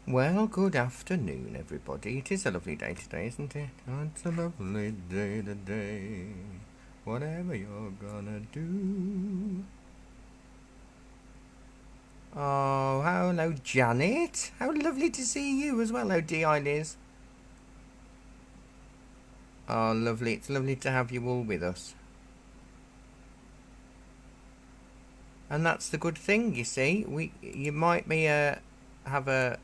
Well, good afternoon, everybody. It is a lovely day today, isn't it? It's a lovely day today. Whatever you're gonna do. Oh, hello, Janet. How lovely to see you as well. Oh, D.I. Liz. Oh, lovely. It's lovely to have you all with us. And that's the good thing, you see. You might be have a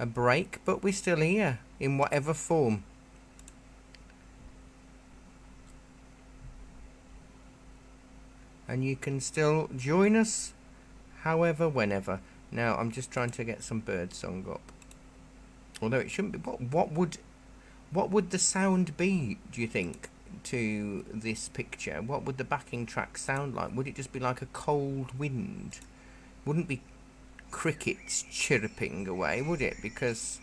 break, but we're still here in whatever form. And you can still join us however, whenever. Now, I'm just trying to get some bird song up. Although it shouldn't be. What would the sound be, do you think, to this picture? What would the backing track sound like? Would it just be like a cold wind? Wouldn't be crickets chirping away, would it? Because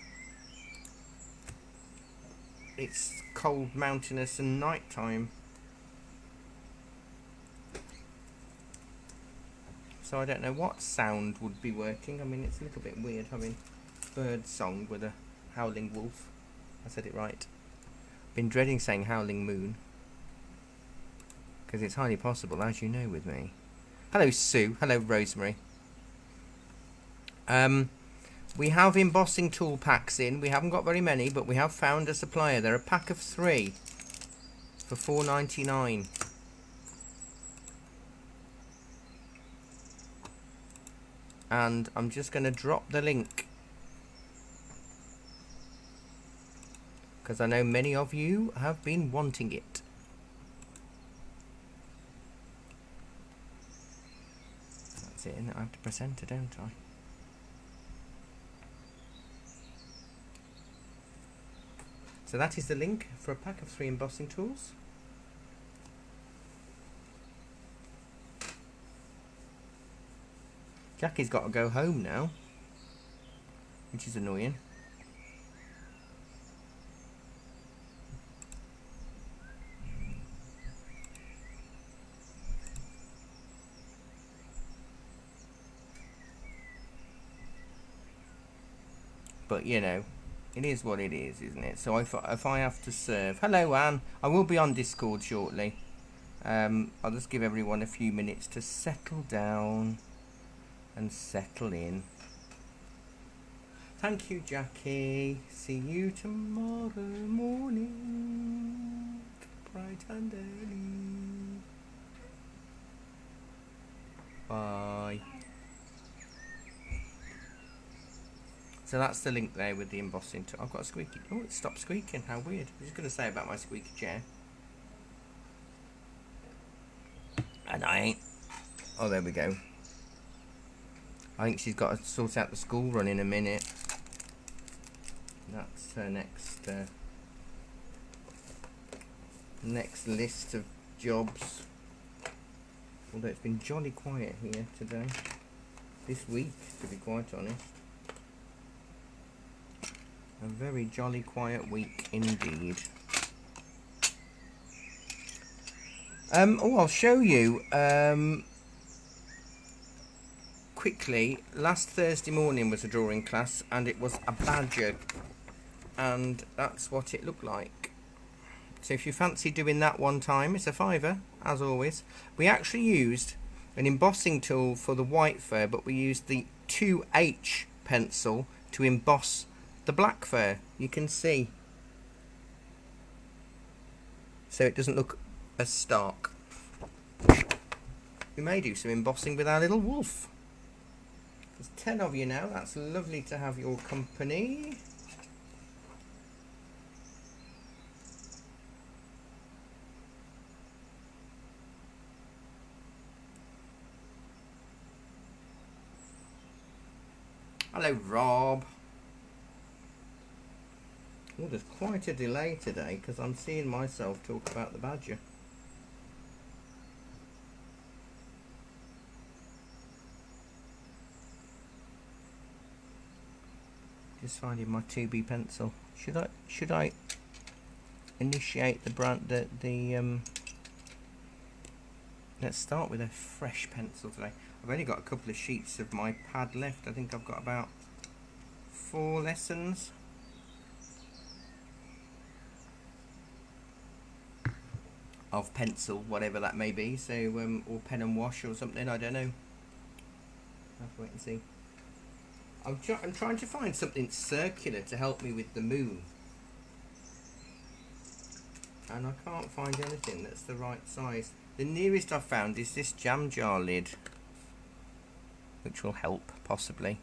it's cold, mountainous and nighttime. So I don't know what sound would be working. I mean, it's a little bit weird having bird song with a howling wolf. I said it right. Been dreading saying howling moon, because it's highly possible, as you know, with me. Hello, Sue. Hello, Rosemary. We have embossing tool packs in. We haven't got very many, but we have found a supplier. They're a pack of 3 for $4.99. And I'm just going to drop the link, because I know many of you have been wanting it. That's it, and I have to press enter, don't I? So that is the link for a pack of 3 embossing tools. Jackie's got to go home now, which is annoying. But, you know, it is what it is, isn't it? So if I have to serve... Hello, Anne. I will be on Discord shortly. I'll just give everyone a few minutes to settle down and settle in. Thank you, Jackie. See you tomorrow morning, bright and early. Bye. So that's the link there with the embossing tool. I've got a squeaky... Oh, it stopped squeaking. How weird. I was just going to say about my squeaky chair. And I ain't... Oh, there we go. I think she's got to sort out the school run in a minute. That's her next list of jobs. Although it's been jolly quiet here today. This week, to be quite honest. A very jolly quiet week indeed. I'll show you quickly. Last Thursday morning was a drawing class, and it was a badger, and that's what it looked like. So if you fancy doing that one time, it's a £5, as always. We actually used an embossing tool for the white fur, but we used the 2H pencil to emboss the black fur. You can see, so it doesn't look as stark. We may do some embossing with our little wolf. There's 10 of you now. That's lovely to have your company. Hello, Rob. Oh, there's quite a delay today because I'm seeing myself talk about the badger. Just finding my 2B pencil. Should I initiate the brand let's start with a fresh pencil today. I've only got a couple of sheets of my pad left. I think I've got about 4 lessons. Of pencil, whatever that may be. So, or pen and wash or something. I don't know. I'll have to wait and see. I'm trying to find something circular to help me with the moon, and I can't find anything that's the right size. The nearest I've found is this jam jar lid, which will help possibly.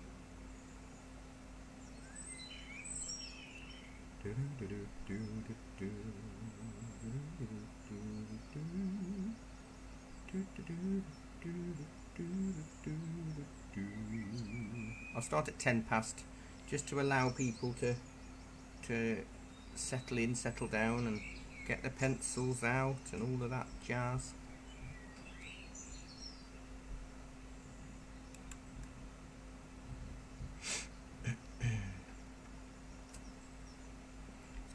I'll start at 10 past, just to allow people to settle in, settle down, and get the pencils out and all of that jazz. It's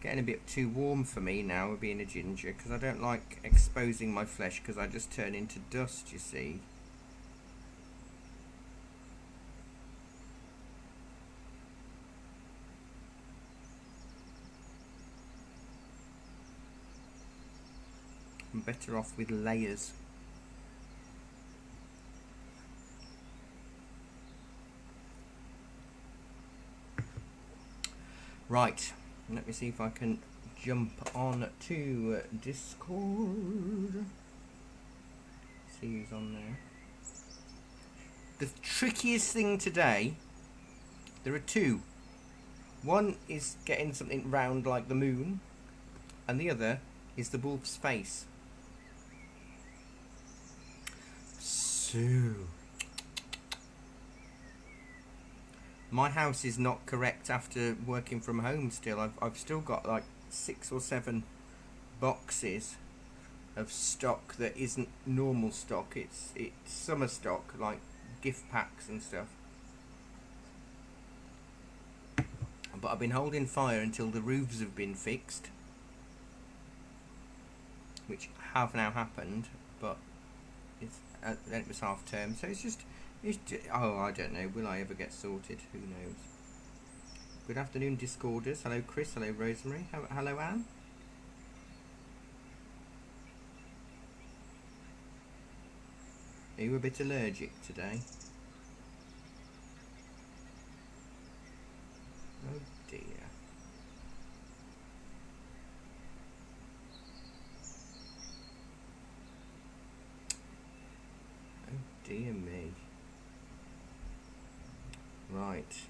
getting a bit too warm for me now, being a ginger, because I don't like exposing my flesh, because I just turn into dust, you see. I'm better off with layers. Right, let me see if I can jump on to Discord. See who's on there. The trickiest thing today, there are 2. One is getting something round like the moon, and the other is the wolf's face. So, my house is not correct after working from home still. I've still got like 6 or 7 boxes of stock that isn't normal stock. It's summer stock, like gift packs and stuff. But I've been holding fire until the roofs have been fixed, which have now happened, but then it was half term, so it's just oh, I don't know, will I ever get sorted? Who knows. Good afternoon, Discorders. Hello Chris, hello Rosemary, hello Anne. Are you a bit allergic today? Oh dear. Dear me. Right.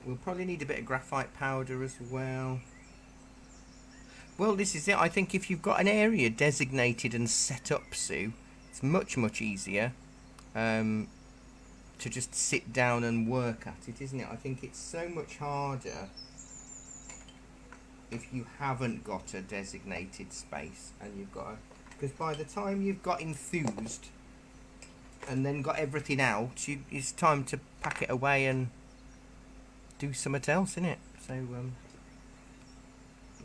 We'll probably need a bit of graphite powder as well. Well, this is it. I think if you've got an area designated and set up, Sue, it's much easier to just sit down and work at it, isn't it? I think it's so much harder if you haven't got a designated space and you've got a... Because by the time you've got enthused and then got everything out, it's time to pack it away and do something else, isn't it? So,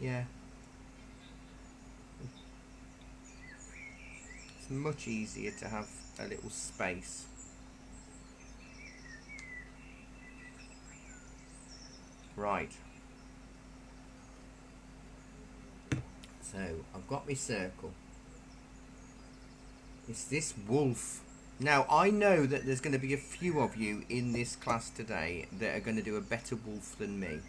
yeah. It's much easier to have a little space. Right. So, I've got my circle. It's this wolf. Now, I know that there's going to be a few of you in this class today that are going to do a better wolf than me.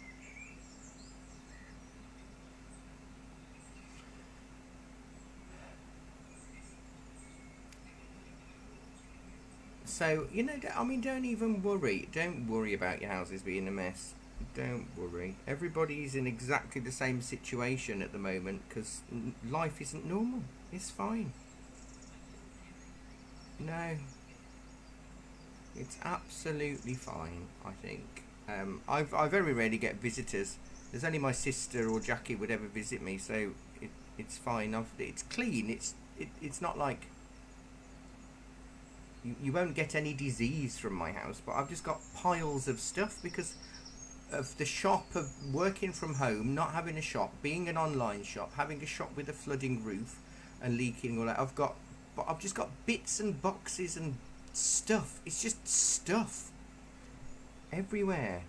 So, you know, I mean, don't even worry. Don't worry about your houses being a mess. Don't worry. Everybody's in exactly the same situation at the moment because life isn't normal. It's fine. No, it's absolutely fine, I think. I very rarely get visitors. There's only my sister or Jackie would ever visit me, so it's fine. It's clean. It's not like you won't get any disease from my house, but I've just got piles of stuff because of the shop, of working from home, not having a shop, being an online shop, having a shop with a flooding roof and leaking all that. I've just got bits and boxes and stuff. It's just stuff. everywhere.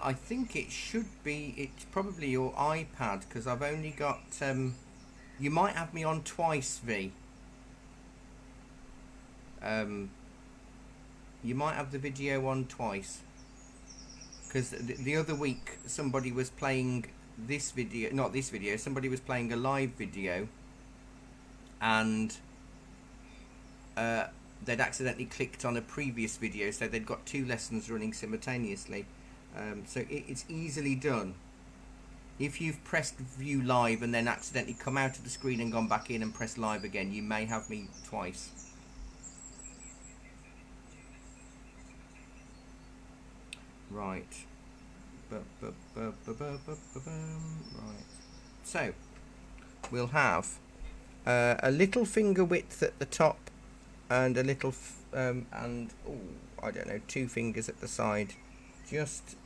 I think it should be. It's probably your iPad because I've only got. You might have me on twice, V. Um, you might have the video on twice because the other week somebody was playing this video, not this video. Somebody was playing a live video, and they'd accidentally clicked on a previous video, so they'd got two lessons running simultaneously. So it's easily done. If you've pressed view live and then accidentally come out of the screen and gone back in and press live again, you may have me twice. Right. Right. So we'll have a little finger width at the top and a little and I don't know, 2 fingers at the side. Just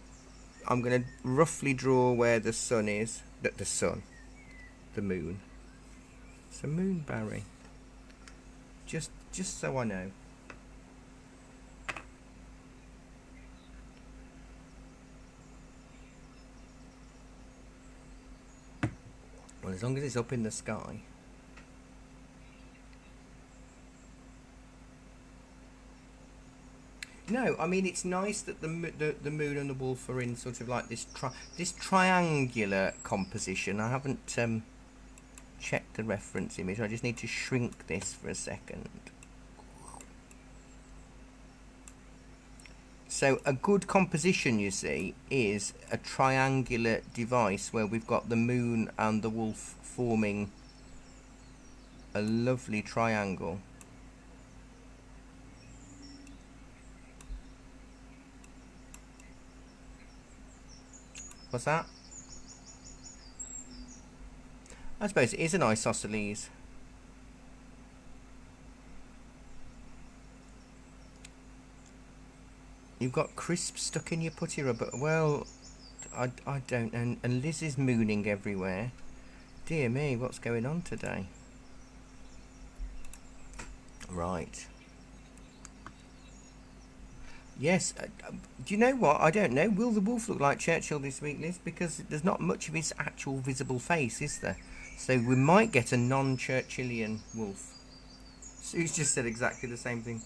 I'm going to roughly draw where the sun is. The moon. It's a moon, Barry. Just so I know. Well, as long as it's up in the sky. No, I mean it's nice that the moon and the wolf are in sort of like this triangular composition. I haven't checked the reference image. I just need to shrink this for a second. So a good composition, you see, is a triangular device where we've got the moon and the wolf forming a lovely triangle. What's that? I suppose it is an isosceles. You've got crisps stuck in your putty rubber. Well, I don't know. And Liz is mooning everywhere. Dear me, what's going on today? Right. Yes, do you know what? I don't know. Will the wolf look like Churchill this week, Liz? Because there's not much of his actual visible face, is there? So we might get a non-Churchillian wolf. Sue's just said exactly the same thing.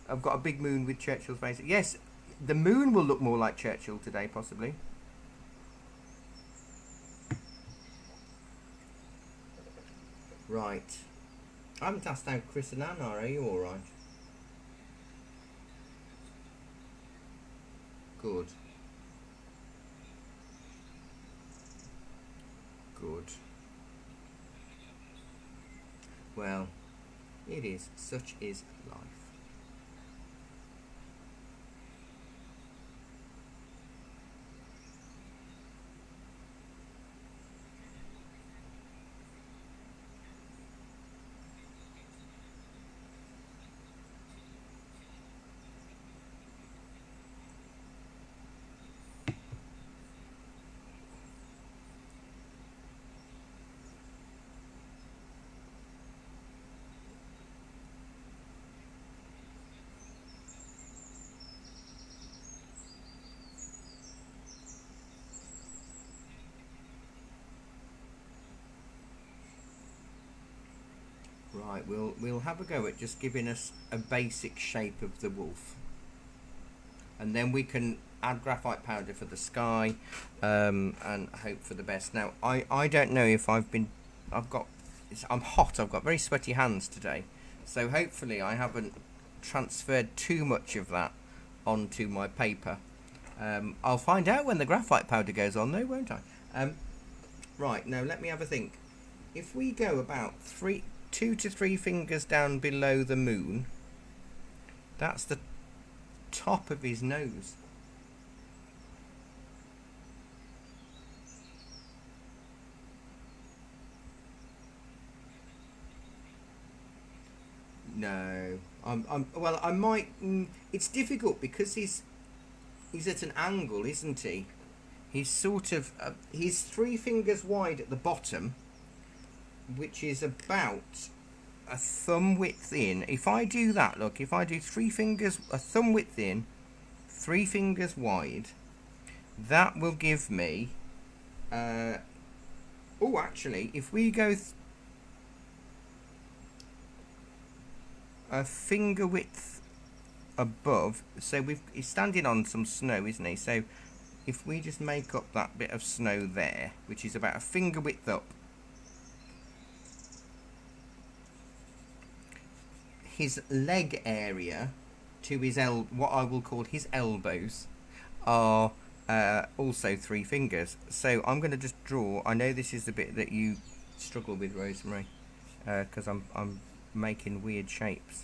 I've got a big moon with Churchill's face. Yes, the moon will look more like Churchill today, possibly. Right. I haven't asked how Chris and Anna are. Are you alright? Good. Good. Well, it is. Such is life. Right, we'll have a go at just giving us a basic shape of the wolf, and then we can add graphite powder for the sky, and hope for the best. Now I don't know if I'm hot. I've got very sweaty hands today, so hopefully I haven't transferred too much of that onto my paper. I'll find out when the graphite powder goes on, though, won't I? Right, now let me have a think. If we go about 2 to 3 fingers down below the moon, that's the top of his nose. No, well, I might. It's difficult because he's at an angle, isn't he? He's sort of he's 3 fingers wide at the bottom, which is about a thumb width in. If I do that, look, if I do 3 fingers, a thumb width in, 3 fingers wide, that will give me. Oh, actually, if we go a finger width above, so he's standing on some snow, isn't he? So if we just make up that bit of snow there, which is about a finger width up, his leg area to his what I will call his elbows are also 3 fingers. So I'm going to just draw. I know this is the bit that you struggle with, Rosemary, because I'm making weird shapes.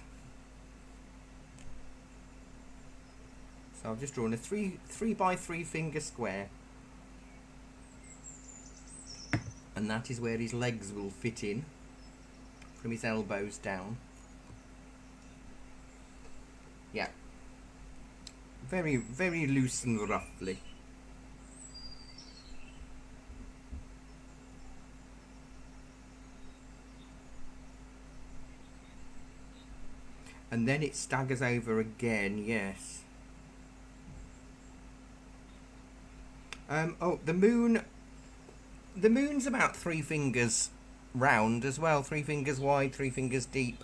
So I've just drawn a 3 by 3 finger square, and that is where his legs will fit in, from his elbows down. Yeah, very, very loose and roughly. And then it staggers over again, yes. Oh, the moon's about 3 fingers round as well. 3 fingers wide, 3 fingers deep.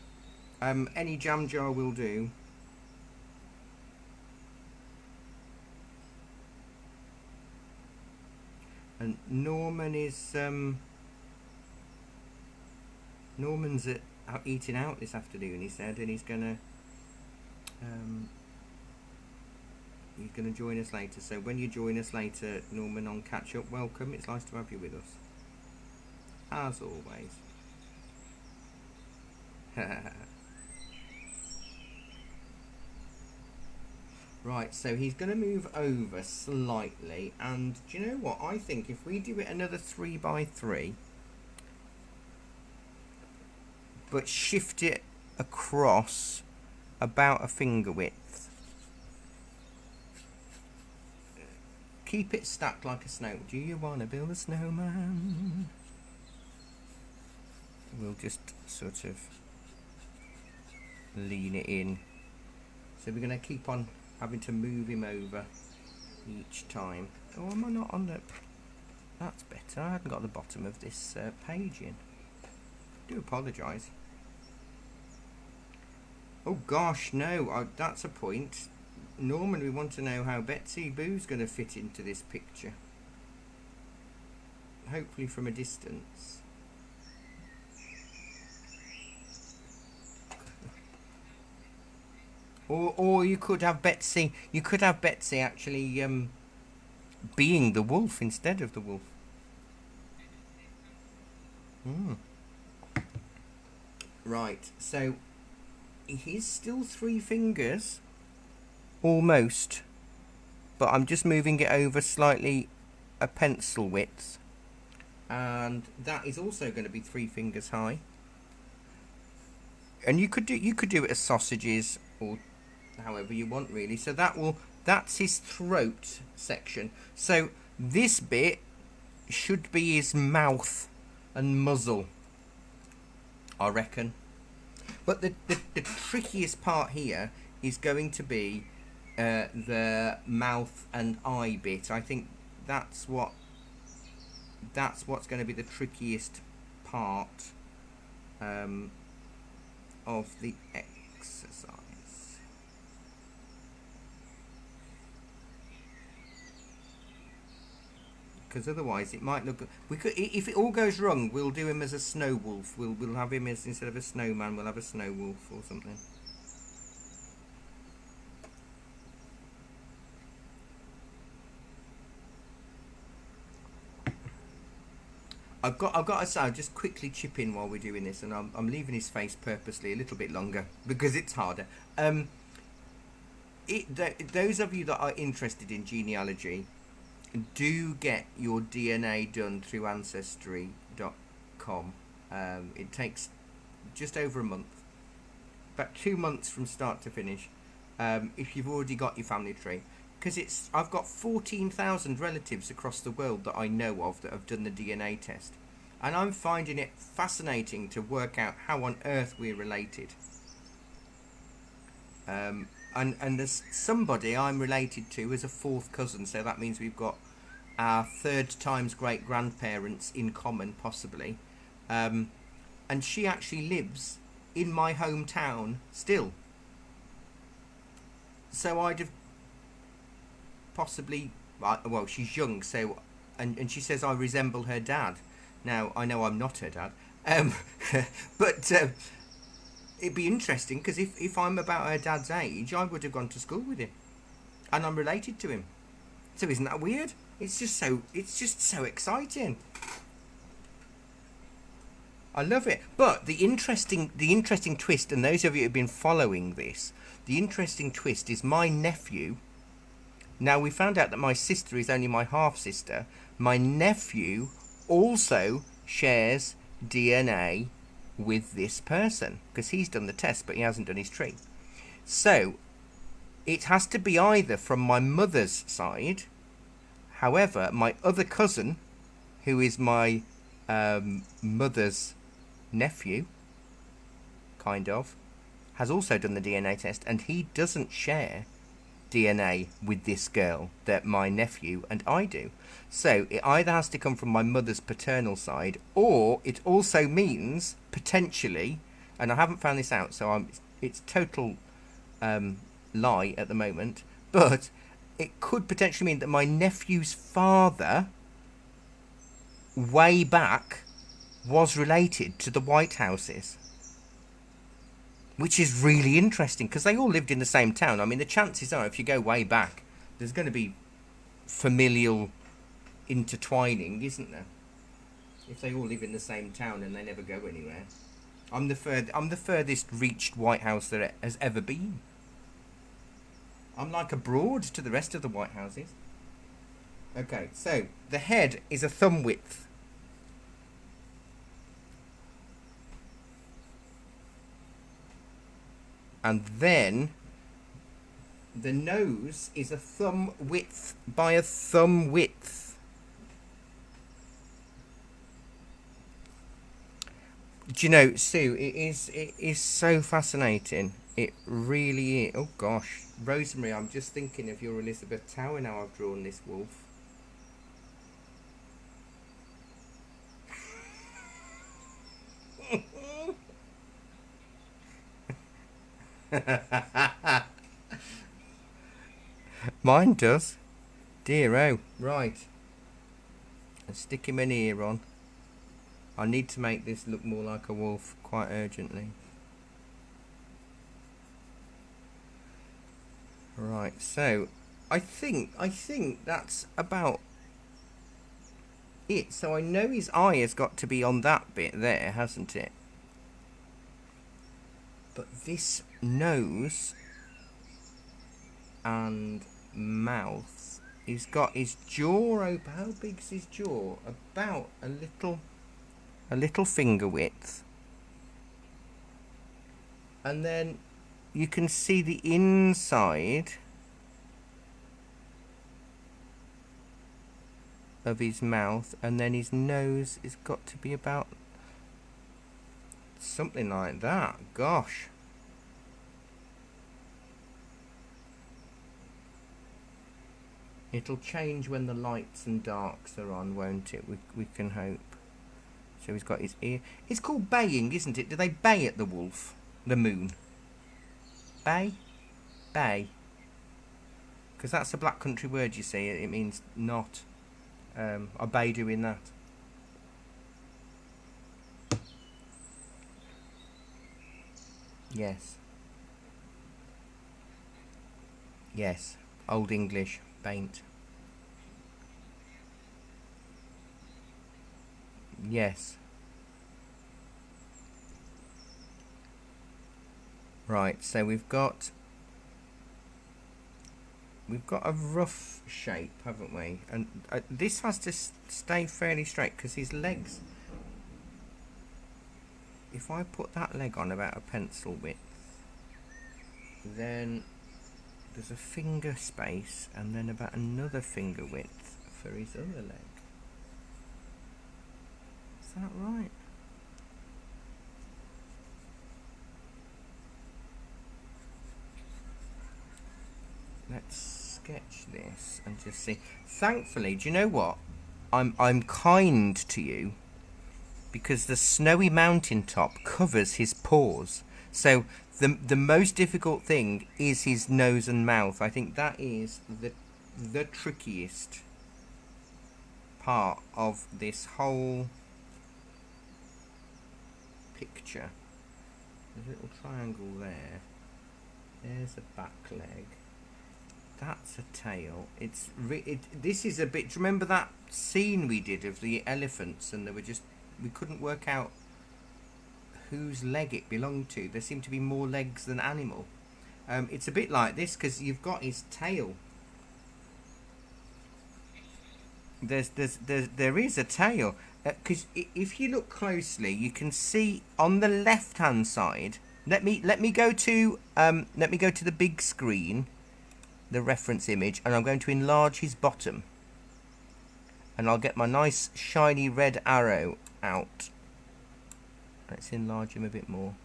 Any jam jar will do. And Norman is Norman's out eating out this afternoon, he said, and he's gonna join us later. So when you join us later, Norman, on Catch Up, welcome. It's nice to have you with us, as always. Right, so he's going to move over slightly, and do you know what? I think if we do it another 3 by 3, but shift it across about a finger width, keep it stacked like a snow. Do you want to build a snowman? We'll just sort of lean it in. So we're going to keep on having to move him over each time. Oh, am I not on the... That's better. I hadn't got the bottom of this page in. I do apologise. Oh gosh, no, that's a point. Norman, we want to know how Betsy Boo's going to fit into this picture. Hopefully from a distance. Or you could have Betsy. You could have Betsy actually being the wolf instead of the wolf. Right. So he's still 3 fingers, almost, but I'm just moving it over slightly, a pencil width, and that is also going to be 3 fingers high. And you could do it as sausages or however you want, really. So that's his throat section. So this bit should be his mouth and muzzle, I reckon. But the trickiest part here is going to be the mouth and eye bit. I think that's what's going to be the trickiest part of the exercise. Because otherwise it might look... We could, if it all goes wrong, we'll do him as a snow wolf. We'll have him as, instead of a snowman, we'll have a snow wolf or something. I've got to say, I'll just quickly chip in while we're doing this, and I'm leaving his face purposely a little bit longer because it's harder. Those of you that are interested in genealogy, do get your DNA done through Ancestry.com. It takes just over a month, about 2 months from start to finish, if you've already got your family tree. Because I've got 14,000 relatives across the world that I know of that have done the DNA test. And I'm finding it fascinating to work out how on earth we're related. And there's somebody I'm related to as a fourth cousin, so that means we've got our third times great grandparents in common, possibly. And she actually lives in my hometown still. So I'd have possibly, well, she's young, so, and she says I resemble her dad. Now, I know I'm not her dad, but it'd be interesting, because if I'm about her dad's age, I would have gone to school with him, and I'm related to him. So isn't that weird? It's just so exciting. I love it. But the interesting twist, and those of you who've been following this, the interesting twist is my nephew. Now, we found out that my sister is only my half sister. My nephew also shares DNA with this person, because he's done the test, but he hasn't done his tree. So it has to be either from my mother's side. However, my other cousin, who is my mother's nephew, kind of, has also done the DNA test, and he doesn't share DNA with this girl that my nephew and I do. So it either has to come from my mother's paternal side, or it also means potentially, and I haven't found this out, so it's total lie at the moment, but it could potentially mean that my nephew's father way back was related to the Whitehouses, which is really interesting, because they all lived in the same town. I mean, the chances are, if you go way back, there's going to be familial intertwining, isn't there? If they all live in the same town and they never go anywhere. I'm the furthest reached Whitehouse there has ever been. I'm like abroad to the rest of the Whitehouses. Okay, so the head is a thumb width. And then the nose is a thumb width by a thumb width. Do you know, Sue, it is so fascinating. It really is. Oh gosh, Rosemary, I'm just thinking of your Elizabeth Tower now I've drawn this wolf. Mine does. Dear oh. Right. And stick him an ear on. I need to make this look more like a wolf quite urgently. Right, so I think that's about it. So I know his eye has got to be on that bit there, hasn't it? But this nose and mouth, he's got his jaw open. How big's his jaw? About a little finger width. And then you can see the inside of his mouth, and then his nose has got to be about something like that. Gosh. It'll change when the lights and darks are on, won't it? We can hope. So he's got his ear. It's called baying, isn't it? Do they bay at the wolf? The moon? Bay? Bay. Because that's a black country word, you see. It means not. I bay doing that. Yes. Yes. Old English. Baint. Yes. Right, so we've got a rough shape, haven't we? And this has to stay fairly straight, because his legs, if I put that leg on about a pencil width, Then there's a finger space, and then about another finger width for his other leg. Is that right? Let's sketch this and just see. Thankfully, do you know what? I'm kind to you because the snowy mountaintop covers his paws. So the most difficult thing is his nose and mouth. I think that is the trickiest part of this whole picture. There's a little triangle there. There's a back leg. That's a tail. This is a bit. Do you remember that scene we did of the elephants, and we couldn't work out whose leg it belonged to. There seemed to be more legs than animal. It's a bit like this because you've got his tail. There is a tail because if you look closely, you can see on the left-hand side. Let me go to the big screen, the reference image, and I'm going to enlarge his bottom, and I'll get my nice shiny red arrow out. Let's enlarge him a bit more.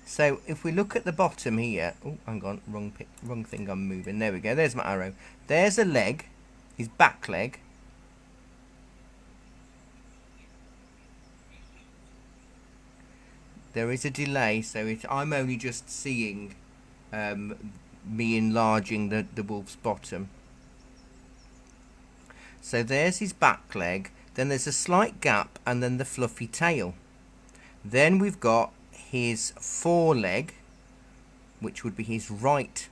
So if we look at the bottom here, oh, hang on, wrong thing I'm moving. There we go. There's my arrow. There's a leg, his back leg. There is a delay, so I'm only just seeing me enlarging the wolf's bottom. So there's his back leg, then there's a slight gap, and then the fluffy tail. Then we've got his foreleg, which would be his right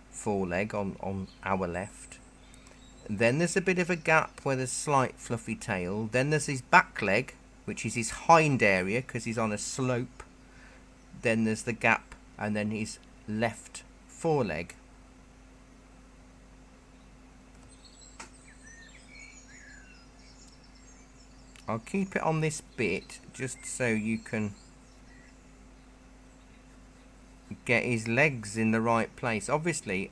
foreleg on our left. Then there's a bit of a gap where there's slight fluffy tail. Then there's his back leg, which is his hind area because he's on a slope. Then there's the gap, and then his left foreleg. I'll keep it on this bit just so you can get his legs in the right place. Obviously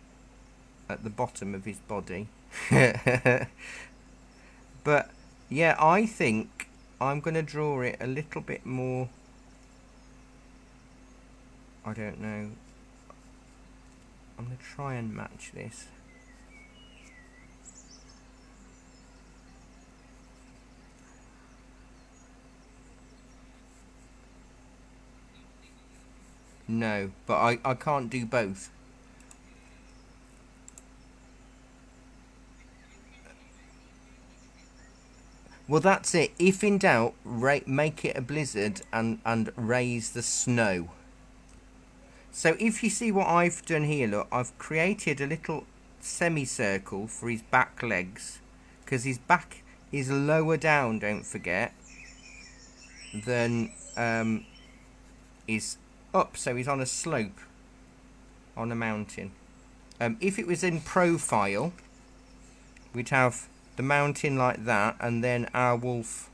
at the bottom of his body. But yeah, I think I'm going to draw it a little bit more. I don't know. I'm going to try and match this. No, but I can't do both. Well, that's it. If in doubt, make it a blizzard and raise the snow. So if you see what I've done here, look, I've created a little semicircle for his back legs, because his back is lower down, don't forget, than is up, so he's on a slope on a mountain. If it was in profile, we'd have the mountain like that, and then our wolf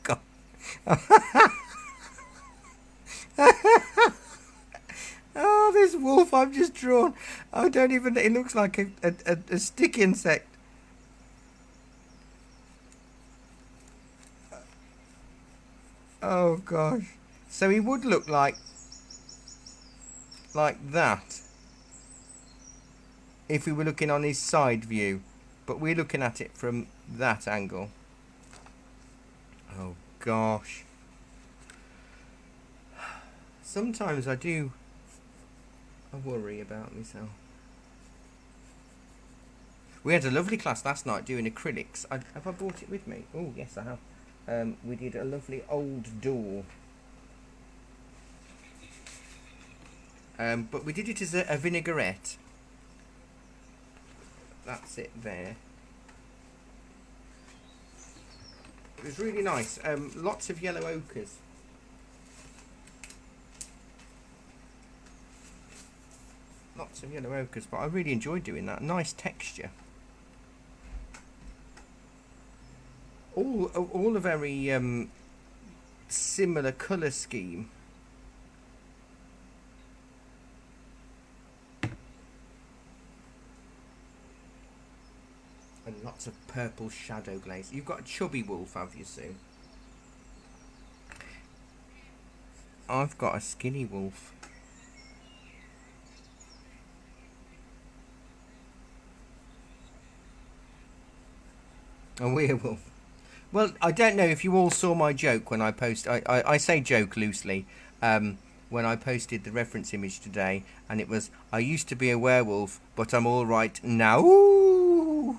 God. Oh, this wolf I've just drawn, I don't even, it looks like a stick insect. Oh gosh. So he would look like that if we were looking on his side view, but we're looking at it from that angle. Oh gosh. Sometimes I worry about myself. We had a lovely class last night doing acrylics. Have I brought it with me? Oh yes, I have. We did a lovely old door. But we did it as a vinaigrette. That's it there. It was really nice. Lots of yellow ochres. Lots of yellow ochres, but I really enjoyed doing that. Nice texture. All a very similar colour scheme. And lots of purple shadow glaze. You've got a chubby wolf, have you, Sue? I've got a skinny wolf. A werewolf. Well, I don't know if you all saw my joke when I post. I say joke loosely. When I posted the reference image today, and it was, I used to be a werewolf, but I'm all right now. Ooh.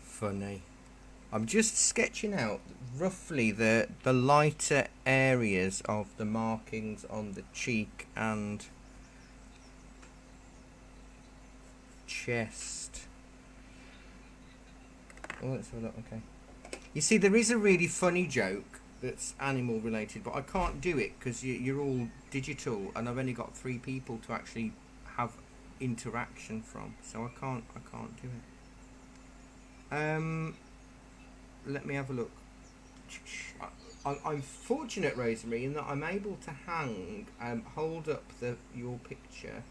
Funny. I'm just sketching out roughly the lighter areas of the markings on the cheek and chest. Oh, let's have a look. Okay. You see, there is a really funny joke that's animal related, but I can't do it because you're all digital, and I've only got 3 people to actually have interaction from, so I can't do it. Let me have a look. I'm fortunate, Rosemary, in that I'm able to hold up your picture.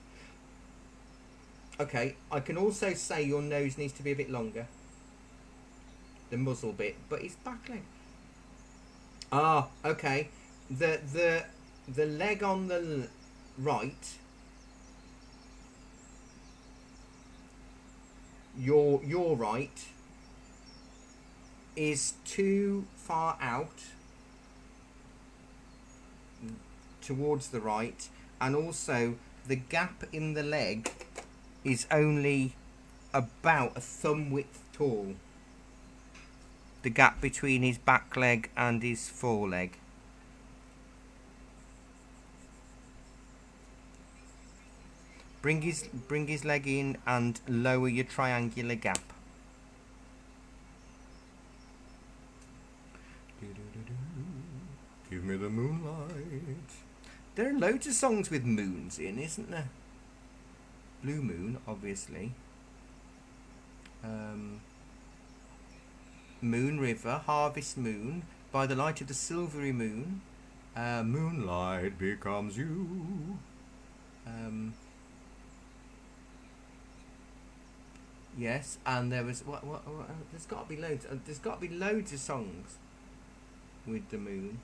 Okay, I can also say your nose needs to be a bit longer. The muzzle bit, but it's back leg. Ah, okay. The leg on the right, your right, is too far out towards the right, and also the gap in the leg is only about a thumb width tall. The gap between his back leg and his foreleg. Bring his leg in and lower your triangular gap. Give me the moonlight. There are loads of songs with moons in, isn't there? Blue Moon, obviously. Moon River, Harvest Moon, By the Light of the Silvery Moon, Moonlight Becomes You. Yes, and there was what there's got to be loads. There's got to be loads of songs with the moon.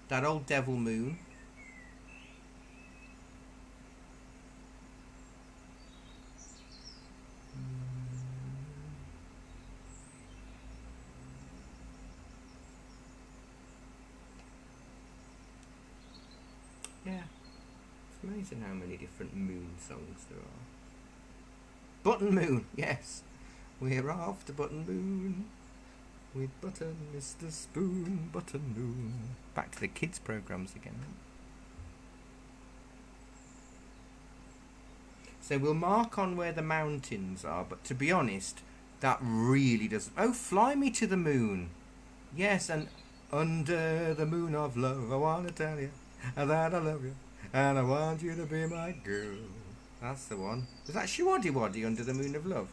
That old Devil Moon. Yeah, it's amazing how many different moon songs there are. Button Moon, yes. We're off to Button Moon with Button, Mr. Spoon, Button Moon. Back to the kids' programs again. So we'll mark on where the mountains are, but to be honest, that really doesn't. Oh, Fly Me to the Moon. Yes, and under the moon of love, I want to tell you that I love you, and I want you to be my girl. That's the one. Was that Shiwaddy Waddy, Under the Moon of Love?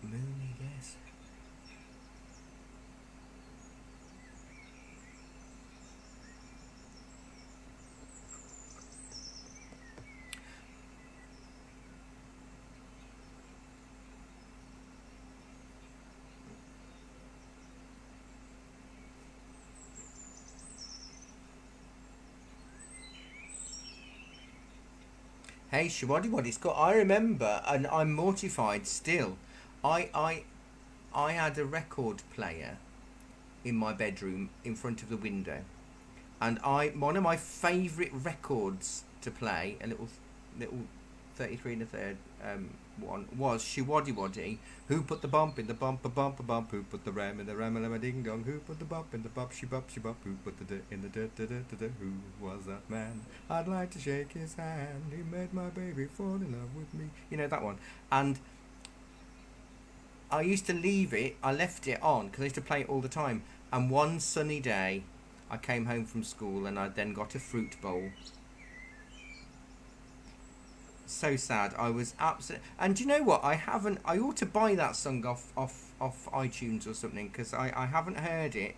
Moony, yes. Hey, Shiwaddy Waddy's got. I remember, and I'm mortified still. I had a record player in my bedroom in front of the window, and one of my favourite records to play, a little 33 and a third one, was Shiwaddy Waddy. Who put the bump in the bumper bumper bump? Who put the ram in the ram a ding dong? Who put the bump in the bump she bump she bump? Who put the dirt in the dirt da da da da? Who was that man? I'd like to shake his hand. He made my baby fall in love with me. You know that one. And I used to leave it. I left it on because I used to play it all the time. And one sunny day, I came home from school and I then got a fruit bowl. So sad. I was absolutely. And do you know what? I ought to buy that song off iTunes or something, because I haven't heard it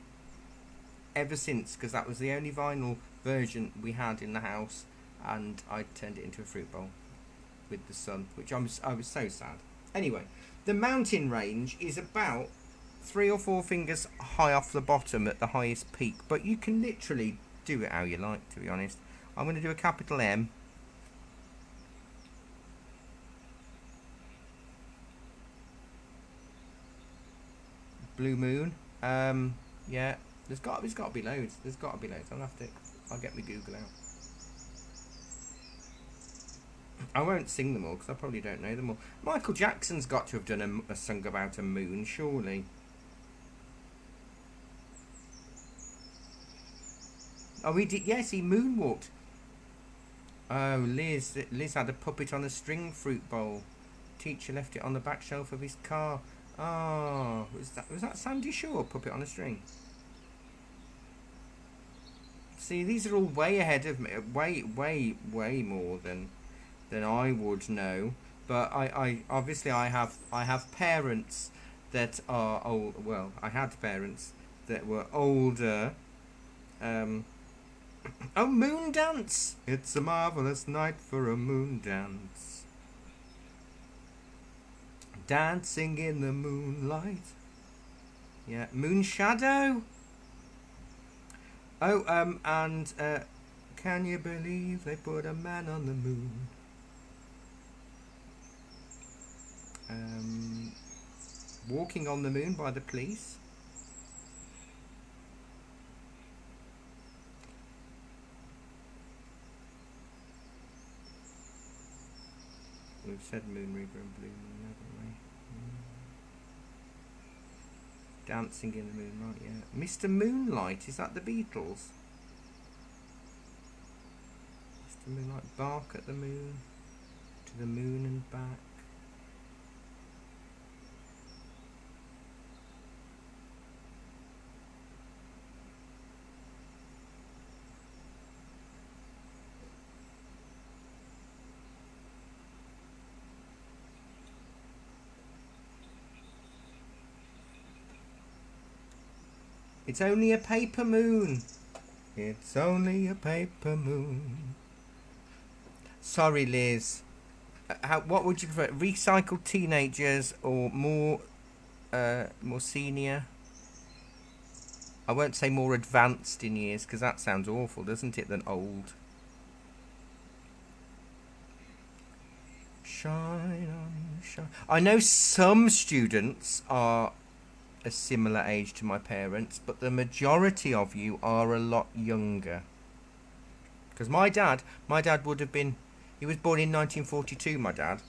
ever since, because that was the only vinyl version we had in the house, and I turned it into a fruit bowl with the sun, which I was so sad. Anyway, the mountain range is about 3 or 4 fingers high off the bottom at the highest peak, but you can literally do it how you like, to be honest. I'm going to do a capital M. Blue moon. Yeah. There's got to be loads. I'll get my Google out. I won't sing them all because I probably don't know them all. Michael Jackson's got to have done a song about a moon, surely. Oh, he did. Yes, he moonwalked. Oh, Liz had a puppet on a string fruit bowl. Teacher left it on the back shelf of his car. Oh, was that Sandy Shaw, puppet on a string? See, these are all way ahead of me, way more than I would know. But I obviously I have parents that are old. Well, I had parents that were older. Oh, moon dance! It's a marvelous night for a moon dance. Dancing in the moonlight. Yeah, moon shadow. Oh, and can you believe they put a man on the moon? Walking on the Moon by the Police. We've said Moon Reaper and Blue Moon, haven't we? Dancing in the Moonlight, yeah. Mr. Moonlight, is that the Beatles? Mr. Moonlight, Bark at the Moon, to the Moon and back. It's only a paper moon. It's only a paper moon. Sorry, Liz. What would you prefer? Recycled teenagers or more senior? I won't say more advanced in years because that sounds awful, doesn't it? Than old. Shine on, shine. I know some students are a similar age to my parents, but the majority of you are a lot younger. Because my dad would have been, he was born in 1942, my dad.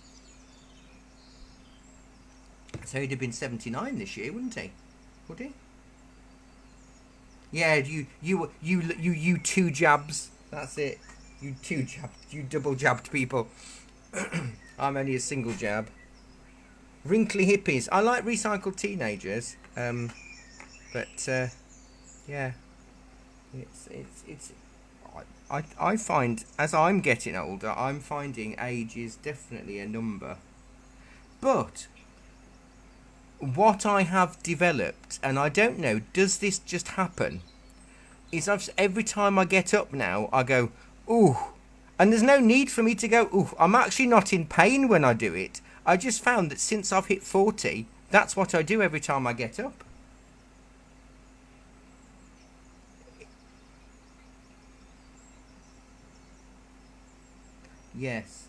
So he'd have been 79 this year, wouldn't he? Would he? Yeah, you two jabs. That's it. You two jabbed, you double jabbed people. I'm only a single jab. Wrinkly hippies. I like recycled teenagers. But yeah, it's. I find as I'm getting older, I'm finding age is definitely a number. But what I have developed, and I don't know, does this just happen? Is every time I get up now, I go, ooh, and there's no need for me to go, ooh. I'm actually not in pain when I do it. I just found that since I've hit 40, that's what I do every time I get up. Yes.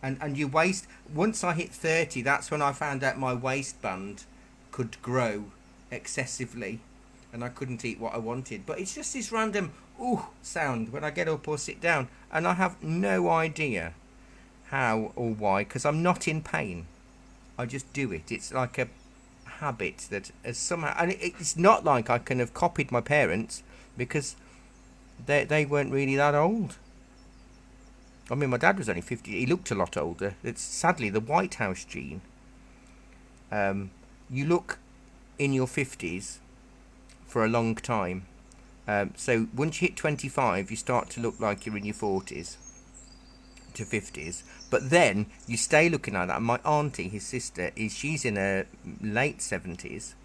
And your waist, once I hit 30, that's when I found out my waistband could grow excessively and I couldn't eat what I wanted. But it's just this random ooh sound when I get up or sit down, and I have no idea how or why, because I'm not in pain. I just do it. It's like a habit that has somehow, and it's not like I can have copied my parents, because they weren't really that old. I mean, my dad was only 50. He looked a lot older. It's sadly the White House gene. You look in your 50s for a long time. So once you hit 25, you start to look like you're in your 40s to 50s. But then you stay looking like that. And my auntie, his sister, she's in her late 70s,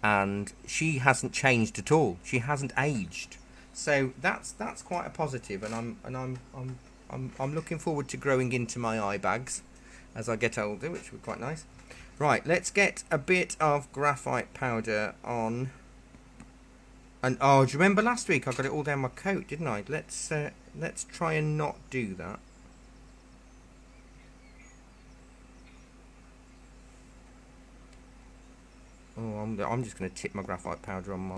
and she hasn't changed at all. She hasn't aged. So that's quite a positive, and I'm looking forward to growing into my eye bags as I get older, which would be quite nice. Right, let's get a bit of graphite powder on. And oh, do you remember last week I got it all down my coat, didn't I? Let's try and not do that. Oh, I'm just going to tip my graphite powder on my.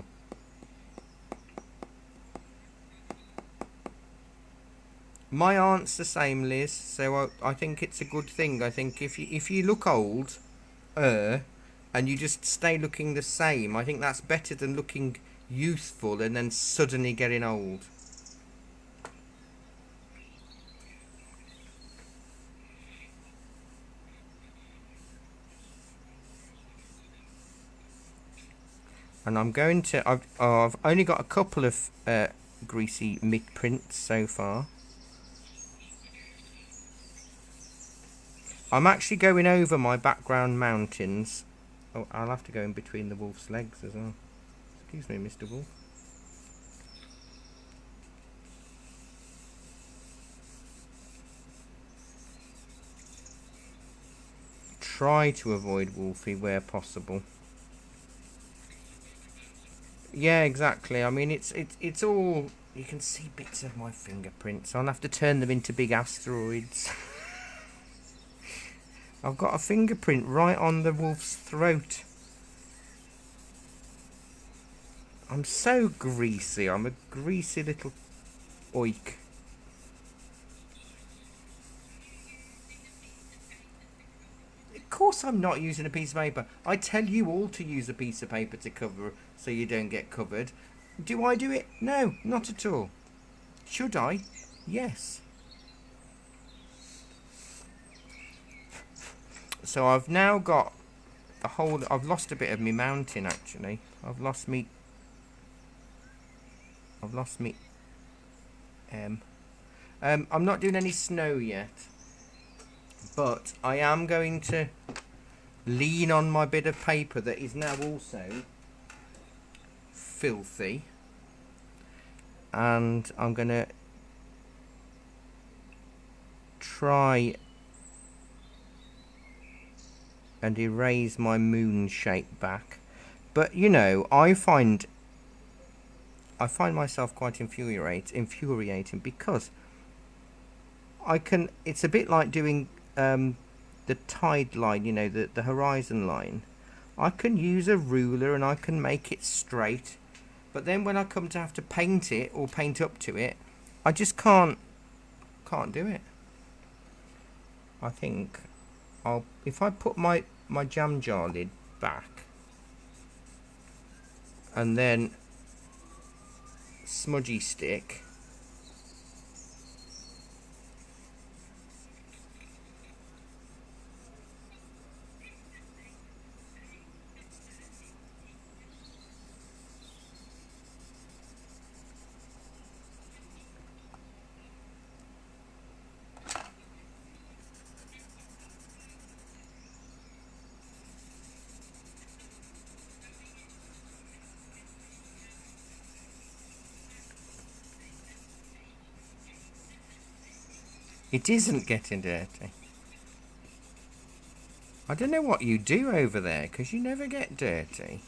My aunt's the same, Liz. So I think it's a good thing. I think if you look old, and you just stay looking the same, I think that's better than looking youthful and then suddenly getting old. And I'm going to. I've only got a couple of greasy mitt prints so far. I'm actually going over my background mountains. Oh, I'll have to go in between the wolf's legs as well. Excuse me, Mr. Wolf. Try to avoid Wolfie where possible. Yeah, exactly. I mean, it's all. You can see bits of my fingerprints. I'll have to turn them into big asteroids. I've got a fingerprint right on the wolf's throat. I'm so greasy. I'm a greasy little oik. Of course I'm not using a piece of paper. I tell you all to use a piece of paper to cover so you don't get covered. Do I do it? No, not at all. Should I? Yes. So I've now got the whole. I've lost a bit of me mountain actually. I've lost me. I'm not doing any snow yet, but I am going to lean on my bit of paper that is now also filthy, and I'm going to try and erase my moon shape back. But you know, I find myself quite infuriating because I can. It's a bit like doing the tide line, you know, the horizon line. I can use a ruler and I can make it straight, but then when I come to have to paint it or paint up to it, I just can't do it. I think if I put my jam jar lid back and then smudgy stick, it isn't getting dirty. I don't know what you do over there, because you never get dirty.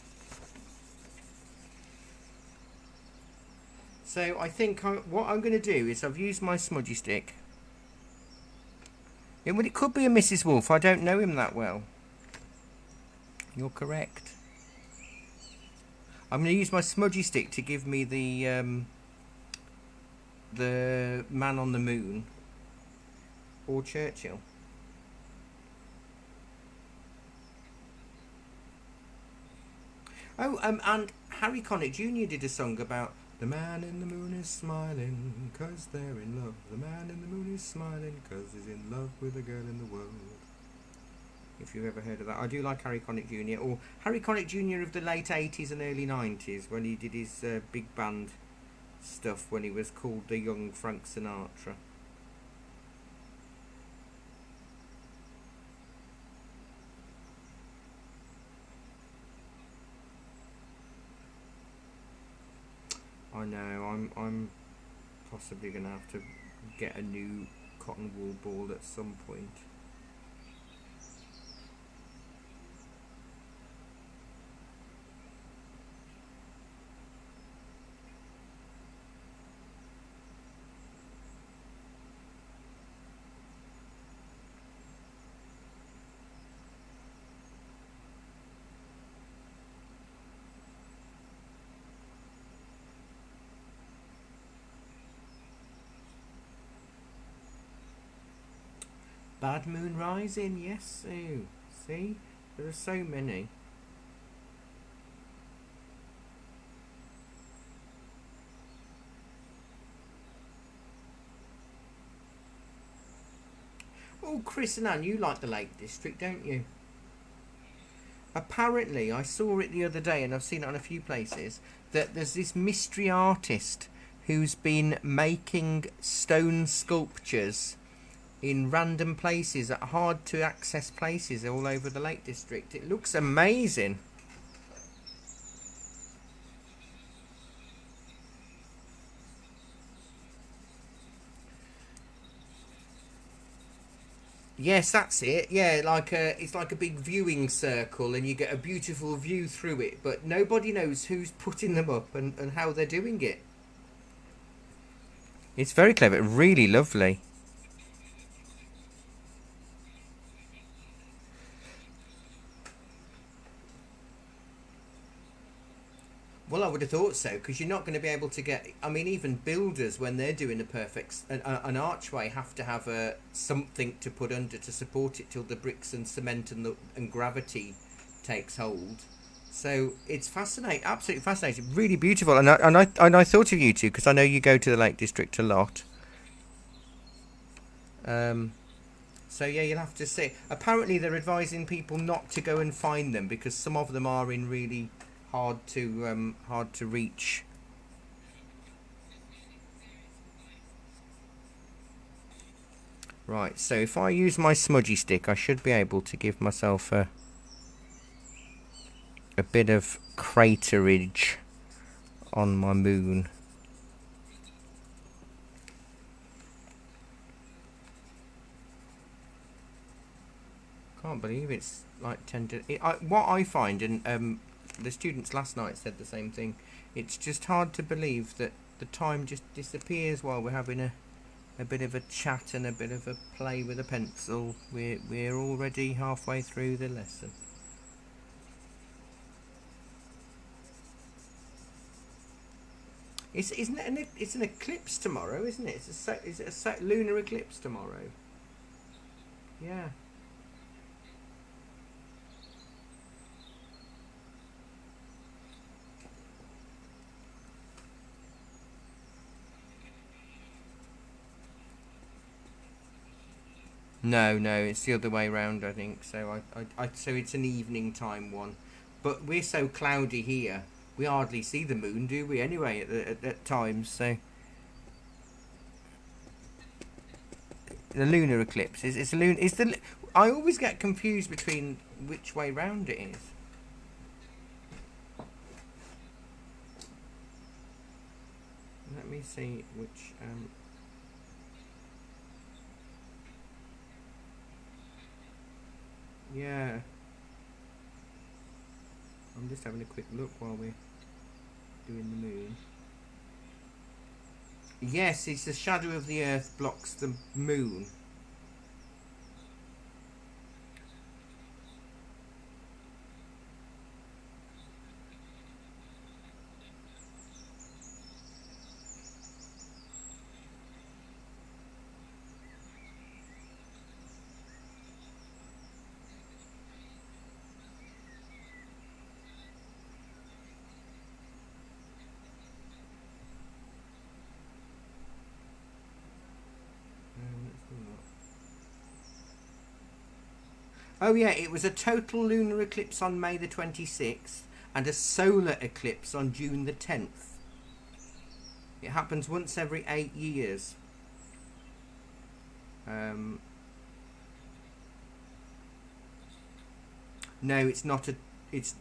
So I think what I'm going to do is I've used my smudgy stick. It could be a Mrs. Wolf. I don't know him that well. You're correct. I'm going to use my smudgy stick to give me the the Man on the Moon or Churchill? Oh, and Harry Connick Jr. did a song about the man in the moon is smiling 'cause they're in love. The man in the moon is smiling 'cause he's in love with a girl in the world. If you've ever heard of that. I do like Harry Connick Jr. Or Harry Connick Jr. of the late 80s and early 90s when he did his big band stuff when he was called the young Frank Sinatra. I know, I'm possibly going to have to get a new cotton wool ball at some point. Bad Moon Rising, yes, Sue. See? There are so many. Oh, Chris and Anne, you like the Lake District, don't you? Apparently, I saw it the other day, and I've seen it on a few places, that there's this mystery artist who's been making stone sculptures in random places, at hard to access places all over the Lake District. It looks amazing. Yes, that's it. Yeah, it's like a big viewing circle, and you get a beautiful view through it. But nobody knows who's putting them up and how they're doing it. It's very clever, really lovely. Well, I would have thought so, because you're not going to be able to get. I mean, even builders, when they're doing a perfect an archway, have to have something to put under to support it till the bricks and cement and gravity takes hold. So it's fascinating, absolutely fascinating, really beautiful. And I thought of you two because I know you go to the Lake District a lot. Um, so yeah, you'll have to see. Apparently, they're advising people not to go and find them because some of them are in really hard to reach. Right. So if I use my smudgy stick, I should be able to give myself a bit of craterage on my moon. Can't believe it's like 10 to... what I find, and the students last night said the same thing, it's just hard to believe that the time just disappears while we're having a bit of a chat and a bit of a play with a pencil. We're already halfway through the lesson. It's an eclipse tomorrow, isn't it? Is it a lunar eclipse tomorrow? Yeah. No, no, it's the other way round, I think. So it's an evening time one, but we're so cloudy here. We hardly see the moon, do we? Anyway, at times. So the lunar eclipse is it's a lunar. Is the I always get confused between which way round it is. Let me see which. Yeah, I'm just having a quick look while we're doing the moon. Yes, it's the shadow of the Earth blocks the moon. Oh yeah, it was a total lunar eclipse on May the 26th and a solar eclipse on June the 10th. It happens once every 8 years. No, it's not a. It's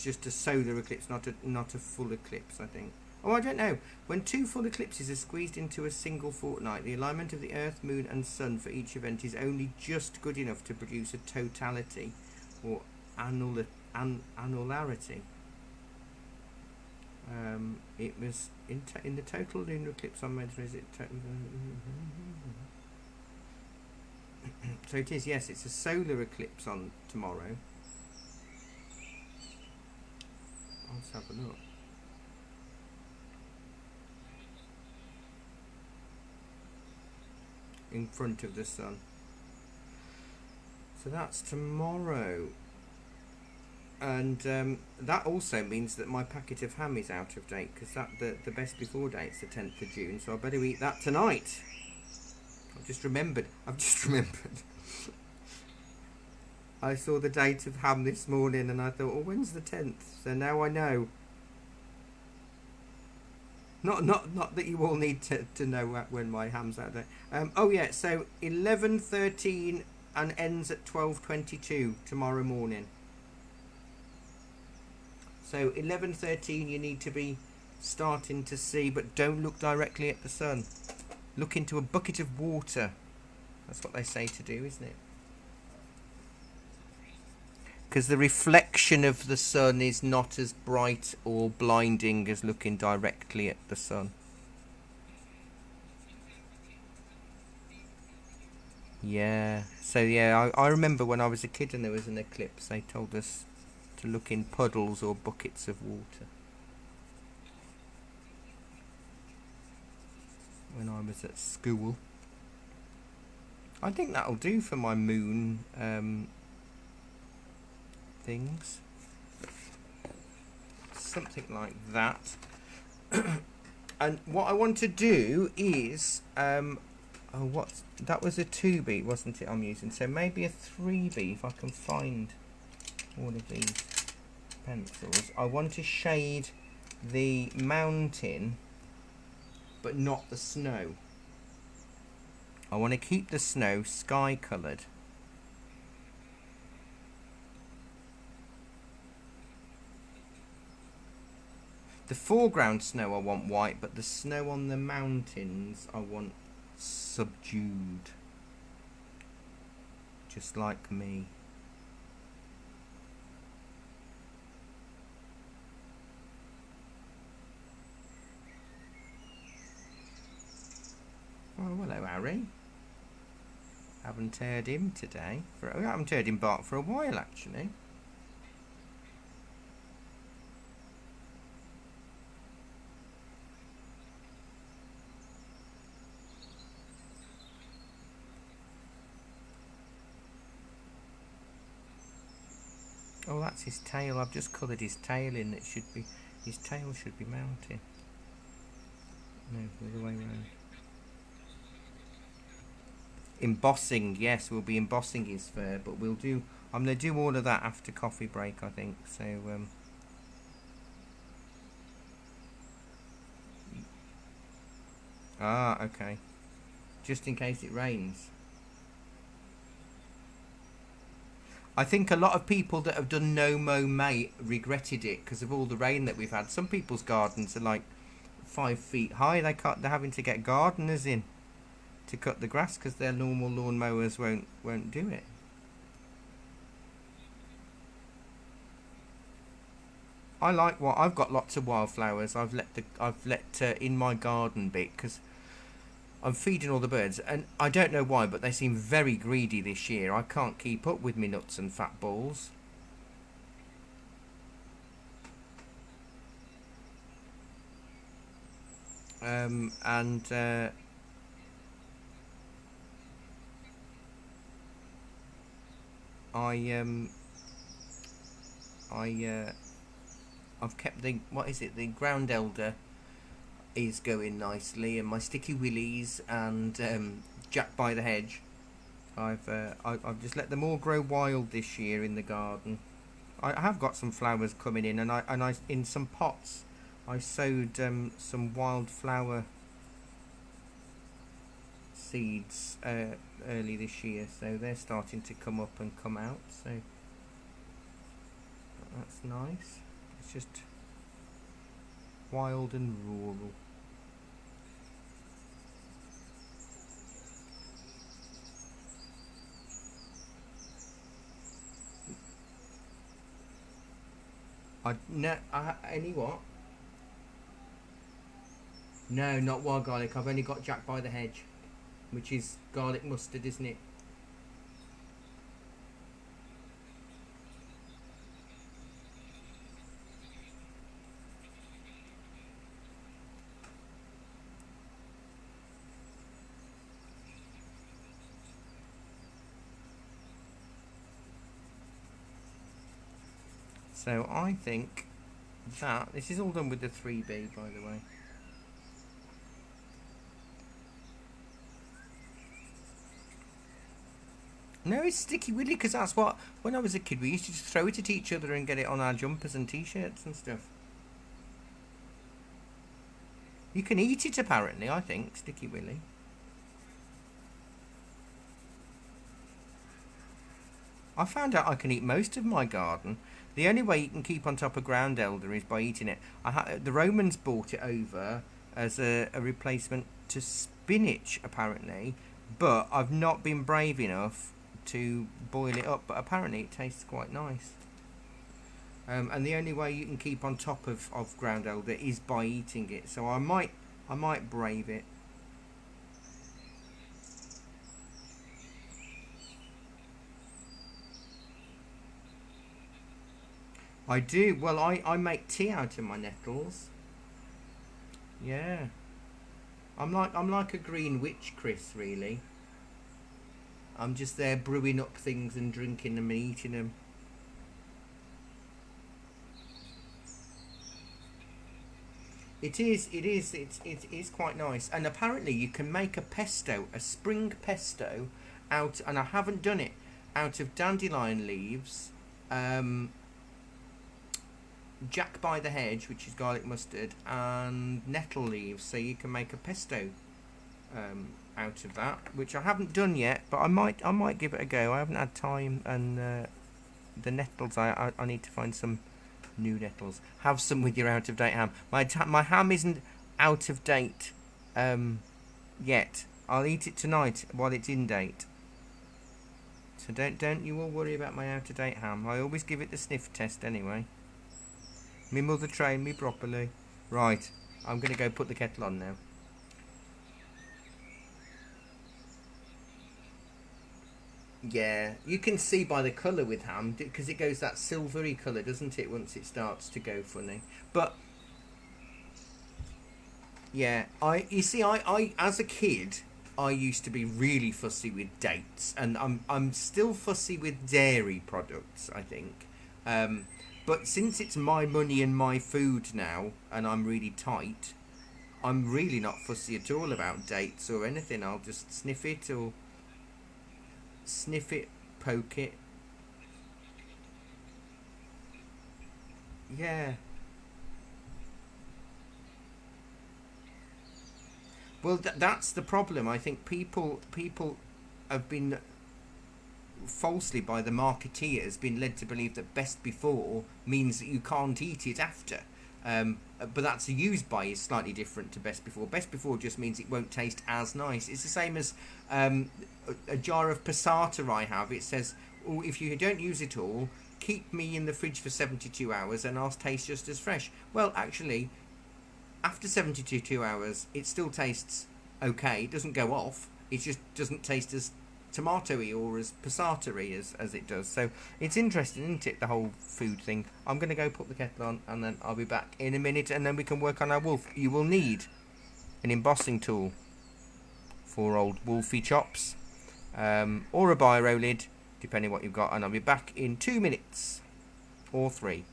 just a solar eclipse, not a full eclipse. I think. Oh, I don't know. When two full eclipses are squeezed into a single fortnight, the alignment of the Earth, Moon, and Sun for each event is only just good enough to produce a totality, or annularity. It was in the total lunar eclipse on May. Is it? So it is. Yes, it's a solar eclipse on tomorrow. Let's have a look. In front of the sun. So that's tomorrow. And that also means that my packet of ham is out of date, because the best before date's the 10th of June, so I better eat that tonight. I've just remembered. I saw the date of ham this morning and I thought, oh, when's the 10th? So now I know. Not that you all need to know when my ham's out there. Oh yeah, so 11:13 and ends at 12:22 tomorrow morning. So 11:13 you need to be starting to see, but don't look directly at the sun. Look into a bucket of water. That's what they say to do, isn't it? Because the reflection of the sun is not as bright or blinding as looking directly at the sun. Yeah. So yeah, I remember when I was a kid and there was an eclipse, they told us to look in puddles or buckets of water. When I was at school. I think that'll do for my moon things. Something like that. And what I want to do is that was a 2B, wasn't it, I'm using? So maybe a 3B if I can find all of these pencils. I want to shade the mountain but not the snow. I want to keep the snow sky coloured. The foreground snow I want white, but the snow on the mountains I want subdued. Just like me. Oh, hello, Harry. Haven't heard him today. I haven't heard him bark for a while, actually. Oh, that's his tail. I've just coloured his tail in. His tail should be mounting. No, the other way around. Embossing, yes, we'll be embossing his fur, but I'm going to do all of that after coffee break, I think. So, okay. Just in case it rains. I think a lot of people that have done no mow May regretted it because of all the rain that we've had. Some people's gardens are like 5 feet high. They're having to get gardeners in to cut the grass because their normal lawn mowers won't do it. I've got lots of wildflowers. I've let in my garden bit because I'm feeding all the birds, and I don't know why, but they seem very greedy this year. I can't keep up with me nuts and fat balls. I've kept the ground elder is going nicely, and my sticky willies and Jack by the hedge I've just let them all grow wild this year in the garden. I have got some flowers coming in, and I in some pots. I sowed some wildflower seeds early this year, so they're starting to come up and come out. So that's nice. It's just wild and rural. Any what? No, not wild garlic. I've only got Jack by the hedge, which is garlic mustard, isn't it? So I think that this is all done with the 3B, by the way. No, it's Sticky Willy because that's what when I was a kid we used to just throw it at each other and get it on our jumpers and t-shirts and stuff. You can eat it apparently. I think Sticky Willy. I found out I can eat most of my garden. The only way you can keep on top of ground elder is by eating it. The Romans bought it over as a replacement to spinach, apparently, but I've not been brave enough to boil it up. But apparently, it tastes quite nice. And the only way you can keep on top of ground elder is by eating it. So I might brave it. I do. Well, I make tea out of my nettles. Yeah. I'm like a green witch, Chris. Really. I'm just there brewing up things and drinking them and eating them. It is. It is. It is quite nice. And apparently, you can make a pesto, a spring pesto, out. And I haven't done it out of dandelion leaves, um, Jack by the hedge, which is garlic mustard, and nettle leaves. So you can make a pesto out of that, which I haven't done yet, but I might give it a go. I haven't had time, and the nettles I need to find some new nettles. Have some with your out of date ham. My ham isn't out of date yet. I'll eat it tonight while it's in date. So don't you all worry about my out of date ham. I always give it the sniff test anyway. My mother trained me properly. Right, I'm gonna go put the kettle on now. Yeah, you can see by the colour with ham because it goes that silvery colour, doesn't it? Once it starts to go funny, but yeah, I you see, I as a kid, I used to be really fussy with dates, and I'm still fussy with dairy products. I think, but since it's my money and my food now, and I'm really tight, I'm really not fussy at all about dates or anything. I'll just sniff it, poke it. Yeah. Well, that's the problem. I think people have been falsely by the marketeers been led to believe that best before means that you can't eat it after. But that's used by is slightly different to best before. Best before just means it won't taste as nice. It's the same as a jar of passata I have. It says, oh, if you don't use it all, keep me in the fridge for 72 hours and I'll taste just as fresh. Well, actually, after 72 hours, it still tastes okay. It doesn't go off. It just doesn't taste as tomatoey or as passata as it does. So it's interesting, isn't it, the whole food thing. I'm going to go put the kettle on and then I'll be back in a minute and then we can work on our wolf. You will need an embossing tool for old wolfy chops or a biro lid, depending what you've got. And I'll be back in 2 minutes or 3.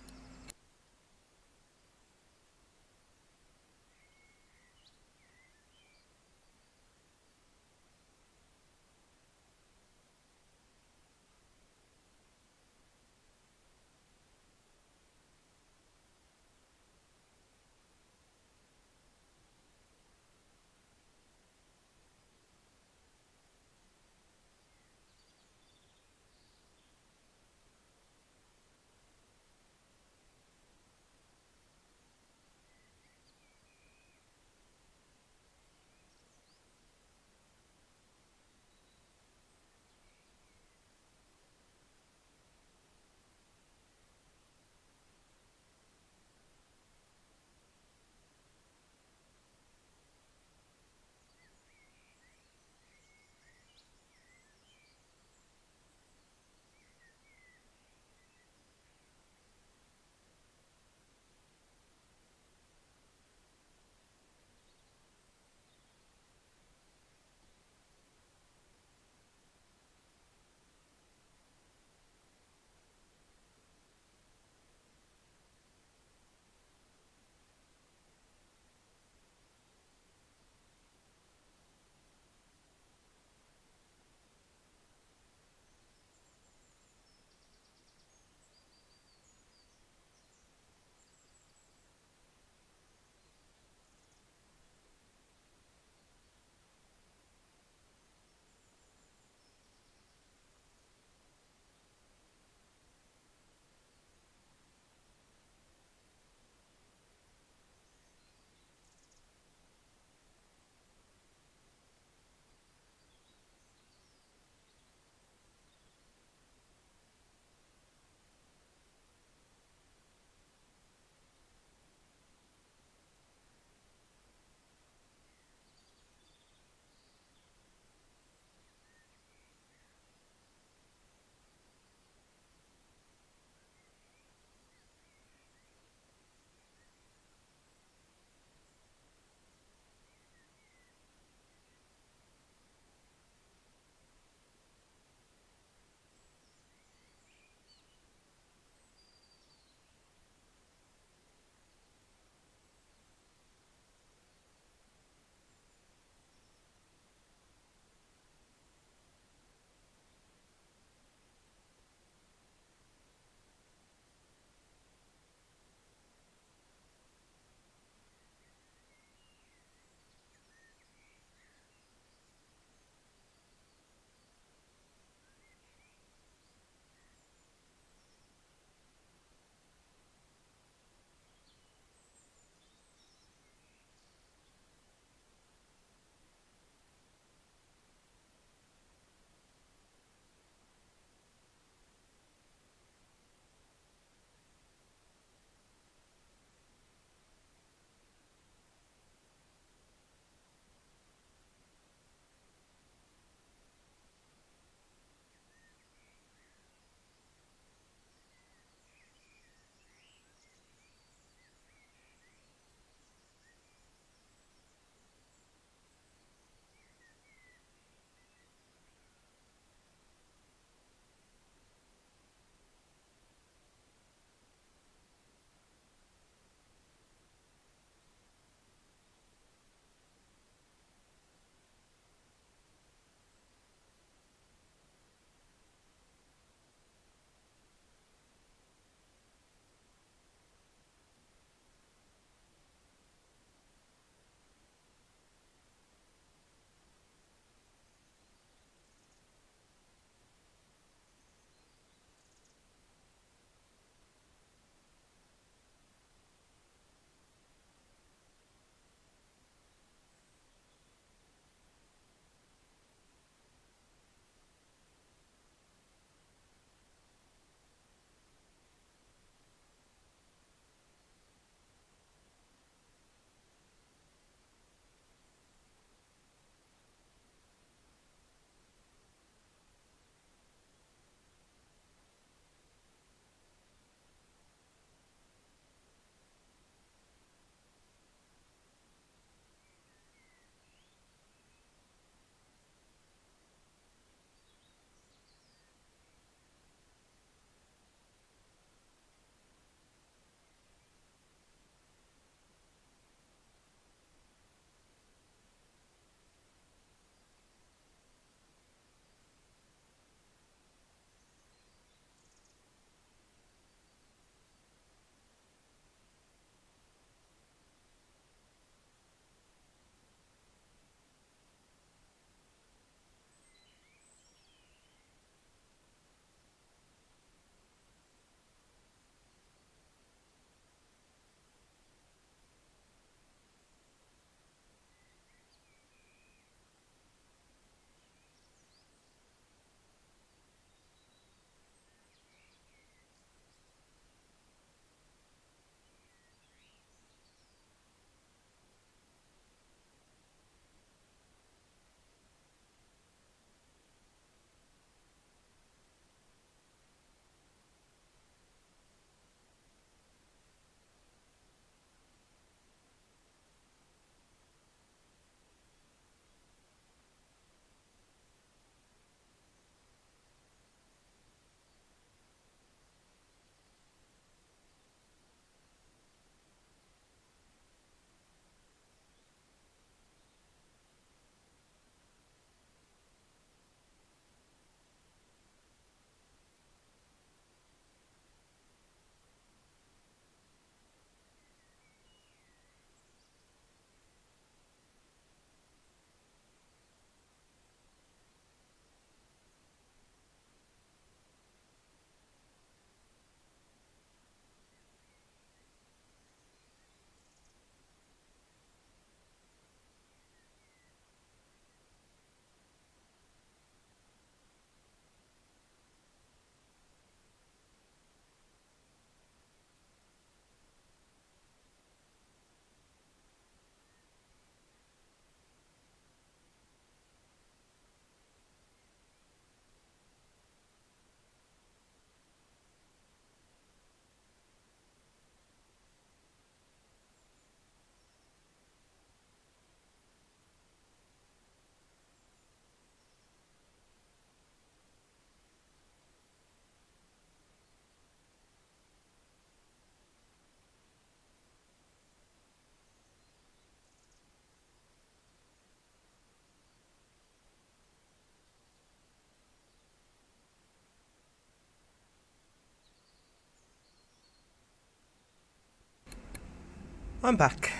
I'm back.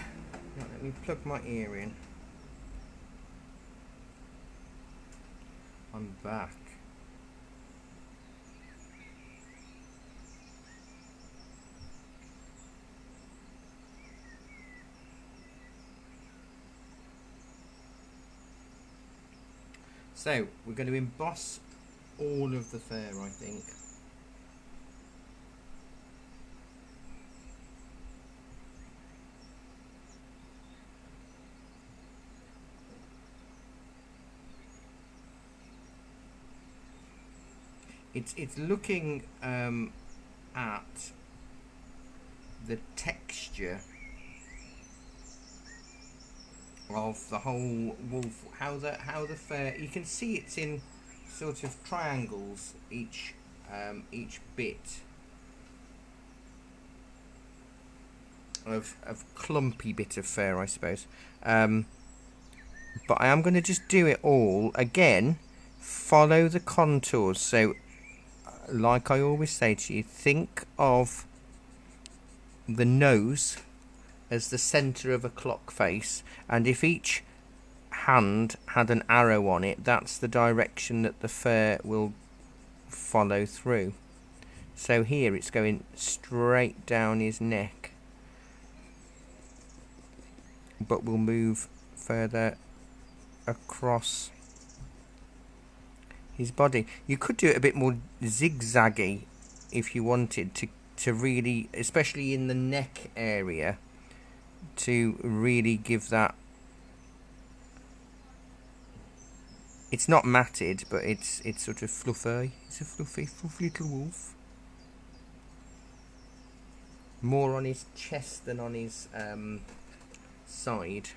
Right, let me plug my ear in. I'm back. So, we're going to emboss all of the fur, I think. It's looking at the texture of the whole wolf, how the fur, you can see it's in sort of triangles, each bit of clumpy bit of fur, I suppose. But I am going to just do it all again. Follow the contours. So, like I always say to you, think of the nose as the centre of a clock face, and if each hand had an arrow on it, that's the direction that the fur will follow through. So here it's going straight down his neck, but we'll move further across his body. You could do it a bit more zigzaggy if you wanted to really, especially in the neck area, to really give that. It's not matted, but it's sort of fluffy. It's a fluffy little wolf. More on his chest than on his side.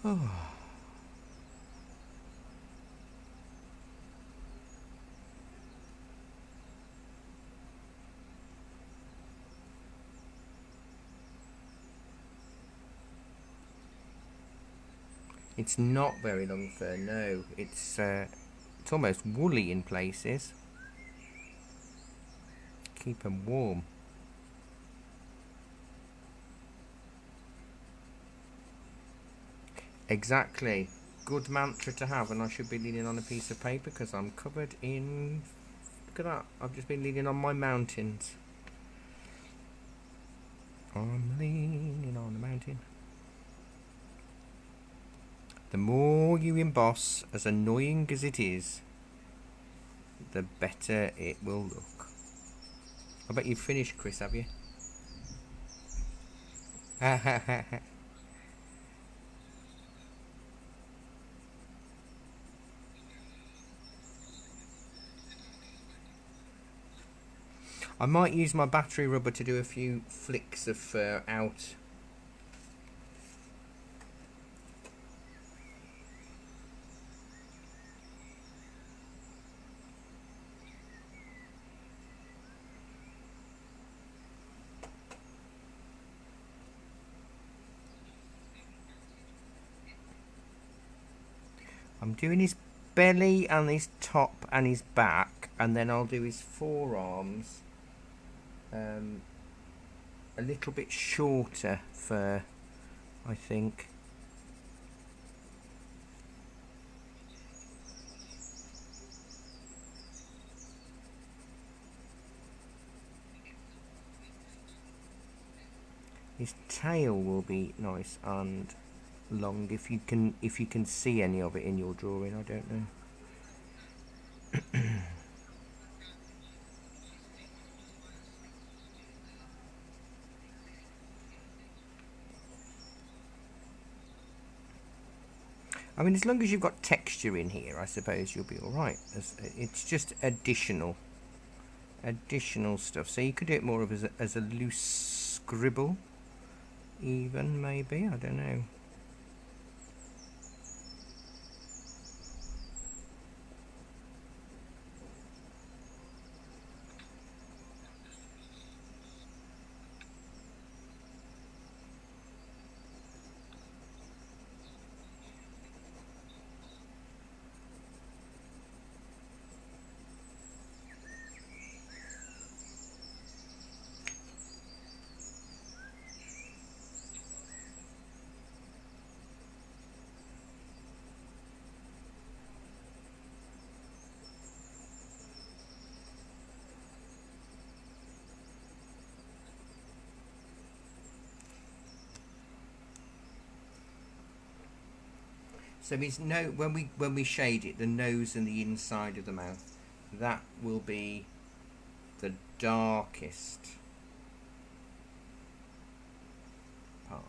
Oh. It's not very long fur, no. It's almost woolly in places. Keep them warm. Exactly. Good mantra to have, and I should be leaning on a piece of paper because I'm covered in. Look at that. I've just been leaning on my mountains. I'm leaning on the mountain. The more you emboss, as annoying as it is, the better it will look. I bet you've finished, Chris, have you? I might use my battery rubber to do a few flicks of fur out. I'm doing his belly and his top and his back, and then I'll do his forearms a little bit shorter fur, I think. His tail will be nice and long if you can see any of it in your drawing. I don't know. I mean, as long as you've got texture in here, I suppose you'll be all right. It's just additional stuff. So you could do it more of as a loose scribble, even maybe. I don't know. So his when we shade it, the nose and the inside of the mouth, that will be the darkest part.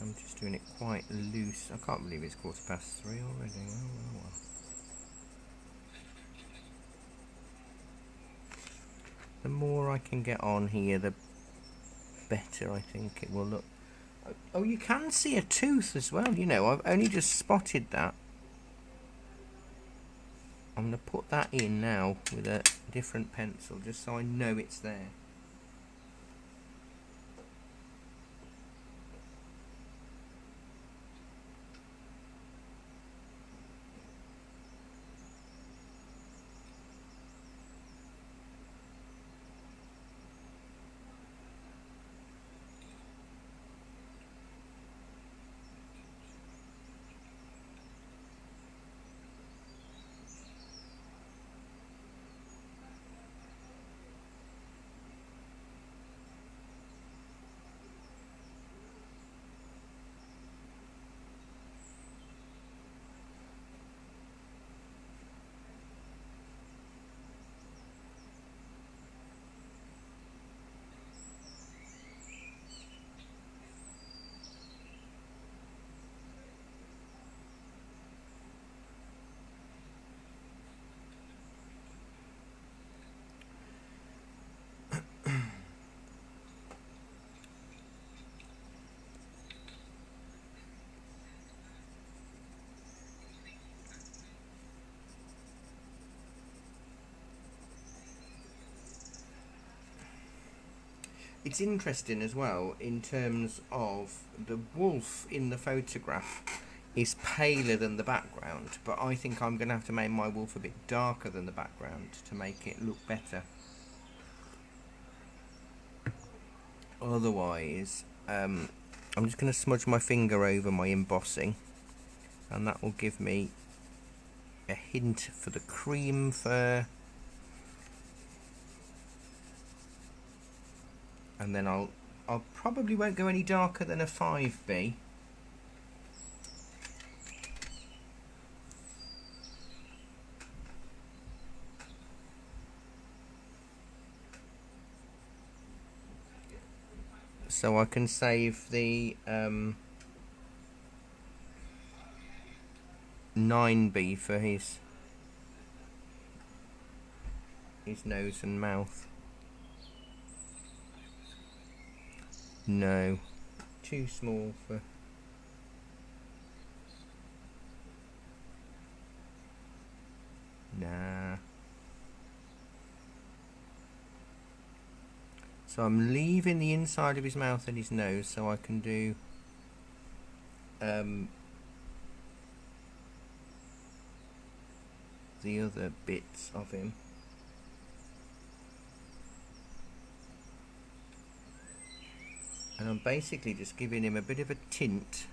I'm just doing it quite loose. I can't believe it's 3:15 already. Well. The more I can get on here, the better I think it will look. Oh, you can see a tooth as well, you know. I've only just spotted that. I'm going to put that in now with a different pencil, just so I know it's there. It's interesting as well in terms of the wolf in the photograph is paler than the background, but I think I'm going to have to make my wolf a bit darker than the background to make it look better. Otherwise, I'm just going to smudge my finger over my embossing, and that will give me a hint for the cream fur. And then I'll probably won't go any darker than a 5B. So I can save the 9B for his nose and mouth. No, too small for. Nah. So I'm leaving the inside of his mouth and his nose so I can do the other bits of him. And I'm basically just giving him a bit of a tint.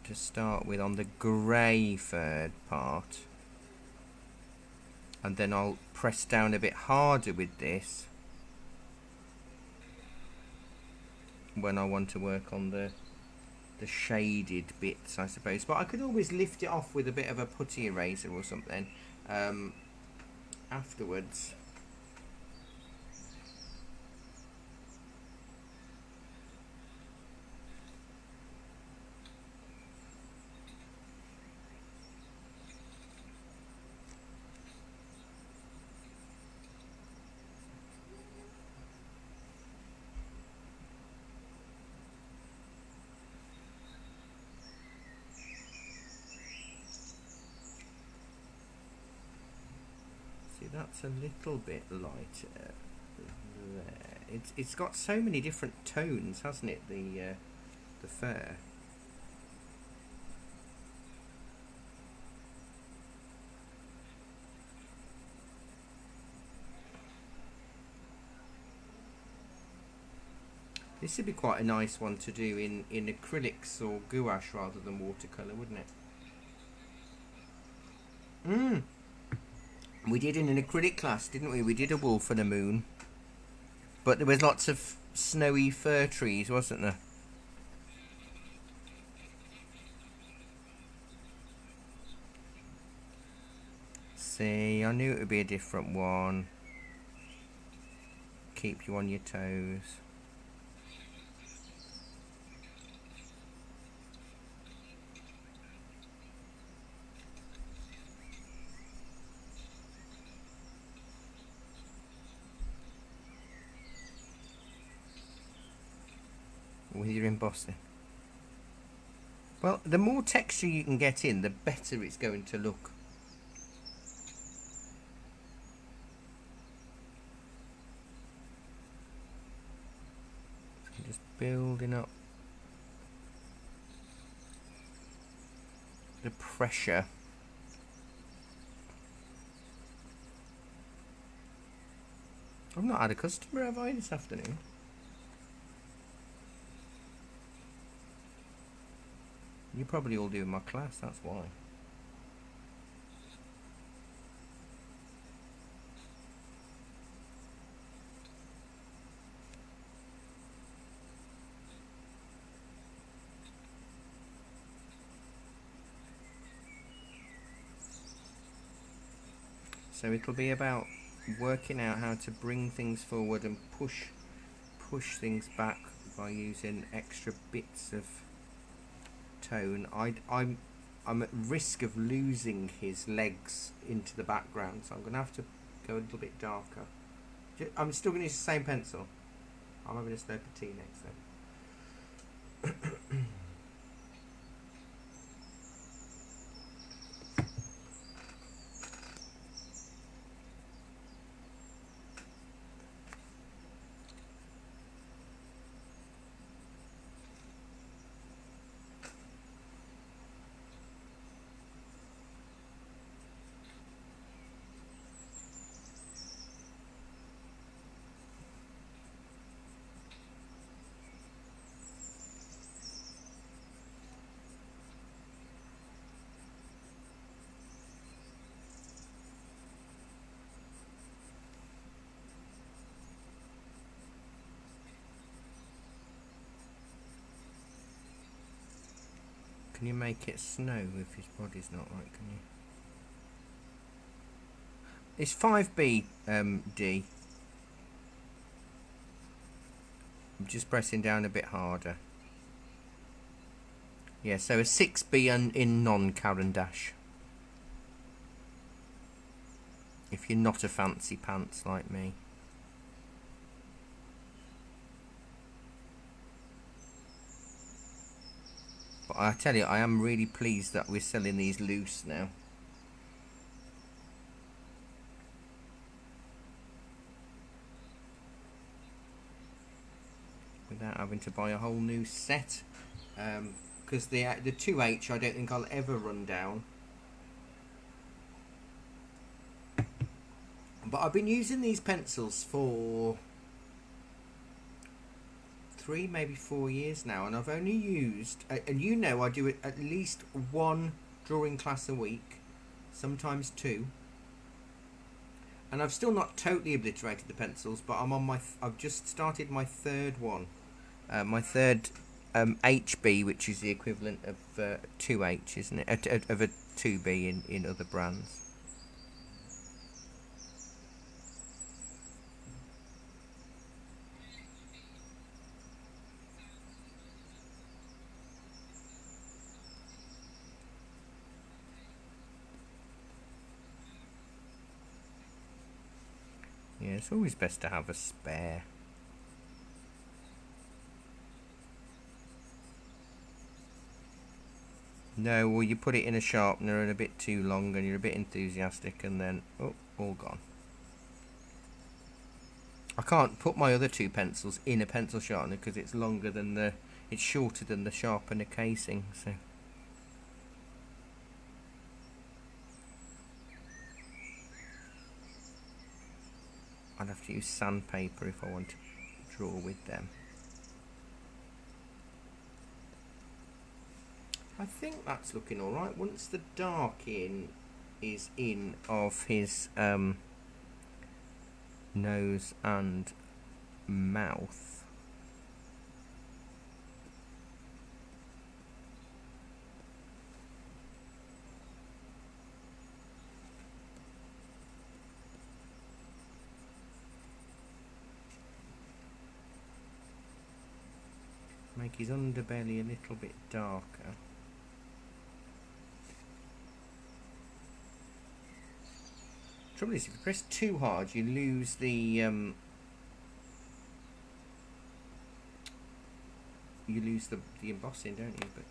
To start with on the grey furred part. And then I'll press down a bit harder with this when I want to work on the shaded bits, I suppose. But I could always lift it off with a bit of a putty eraser or something afterwards. See, that's a little bit lighter there. It's got so many different tones, hasn't it? The fur. This would be quite a nice one to do in acrylics or gouache rather than watercolour, wouldn't it? We did in an acrylic class, didn't we? We did a wolf and a moon. But there was lots of snowy fir trees, wasn't there? See, I knew it would be a different one. Keep you on your toes. With your embossing. Well, the more texture you can get in, the better it's going to look. So just building up the pressure. I've not had a customer, have I, this afternoon? You probably all do in my class, that's why. So it'll be about working out how to bring things forward and push things back by using extra bits of tone. I'm at risk of losing his legs into the background, so I'm going to have to go a little bit darker. I'm still going to use the same pencil. I'm having a slow tea next then. Can you make it snow if his body's not right, can you? It's 5B, D. I'm just pressing down a bit harder. Yeah, so a 6B in non-Caran d'Ache. If you're not a fancy pants like me. But I tell you, I am really pleased that we're selling these loose now. Without having to buy a whole new set. Because the 2H I don't think I'll ever run down. But I've been using these pencils for 3, maybe 4 years now, and I've only used, and you know, I do it at least one drawing class a week, sometimes 2, and I've still not totally obliterated the pencils, but I've just started my third one, my third HB, which is the equivalent of 2H, isn't it? Of a 2B in other brands. Yeah, it's always best to have a spare. No, well, you put it in a sharpener and a bit too long and you're a bit enthusiastic and then, oh, all gone. I can't put my other two pencils in a pencil sharpener because it's longer than it's shorter than the sharpener casing, so. I'd have to use sandpaper if I want to draw with them. I think that's looking alright. Once the dark is in of his nose and mouth, make his underbelly a little bit darker. Trouble is, if you press too hard, you lose the embossing, don't you? But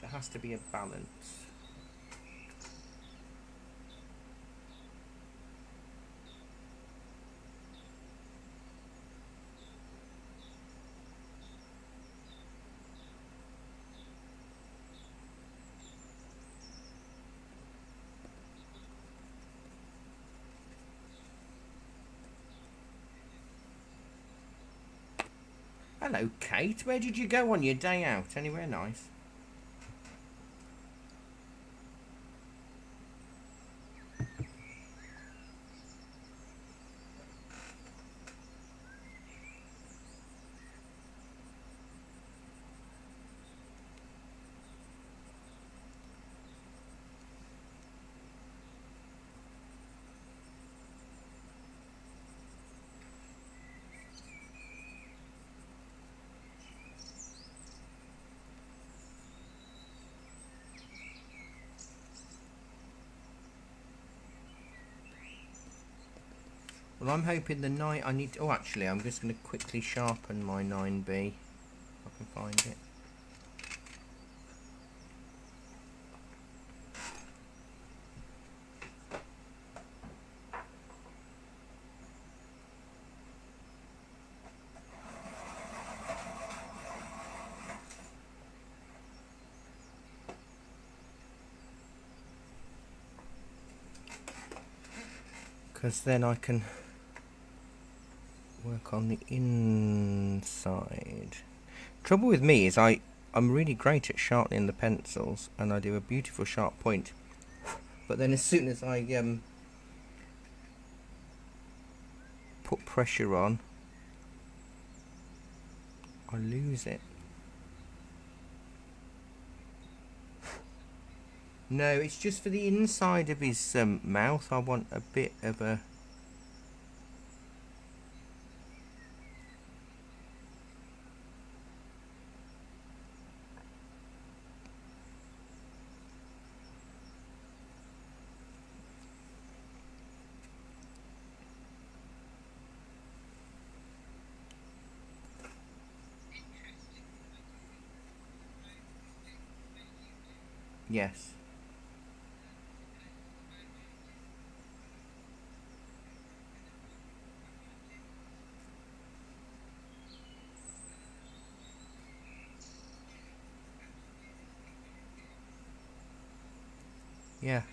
there has to be a balance. Hello, Kate. Where did you go on your day out? Anywhere nice? Well, I'm hoping the night I need to, oh, actually, I'm just going to quickly sharpen my 9B if I can find it. Because then I can work on the inside. Trouble with me is I'm really great at sharpening the pencils, and I do a beautiful sharp point. But then as soon as I put pressure on, I lose it. No, it's just for the inside of his mouth. I want a bit of a... Yes. Yeah.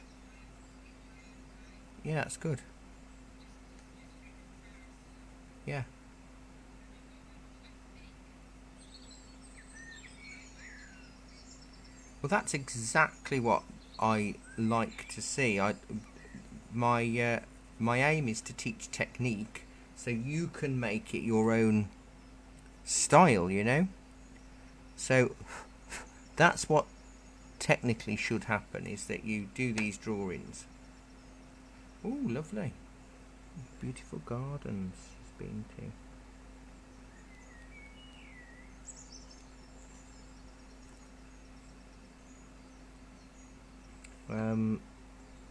Yeah, that's good. Yeah. Well, that's exactly what I like to see. My aim is to teach technique, so you can make it your own style. You know. So that's what technically should happen: is that you do these drawings. Oh, lovely, beautiful gardens she's been to.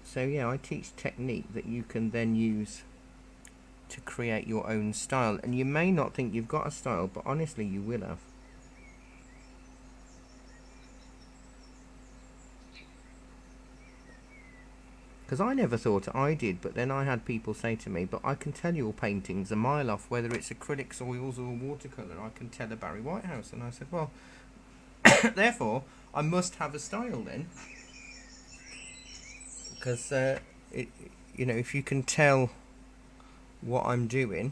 So yeah, I teach technique that you can then use to create your own style, and you may not think you've got a style, but honestly you will have. Because I never thought I did, but then I had people say to me, but I can tell your painting's a mile off, whether it's acrylics, oils or watercolour. I can tell a Barry Whitehouse. And I said, well, therefore, I must have a style then. Because, you know, if you can tell what I'm doing,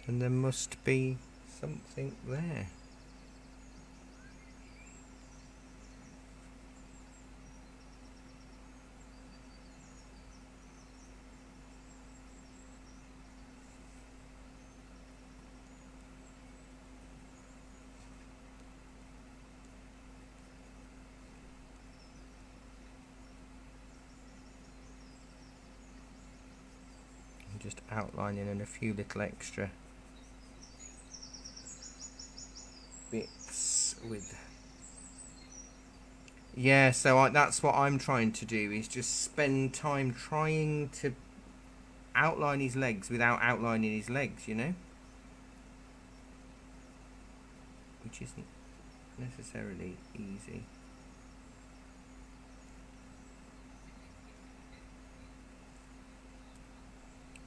then there must be something there. Just outlining and a few little extra bits with, yeah, so that's what I'm trying to do, is just spend time trying to outline his legs without outlining his legs, you know, which isn't necessarily easy.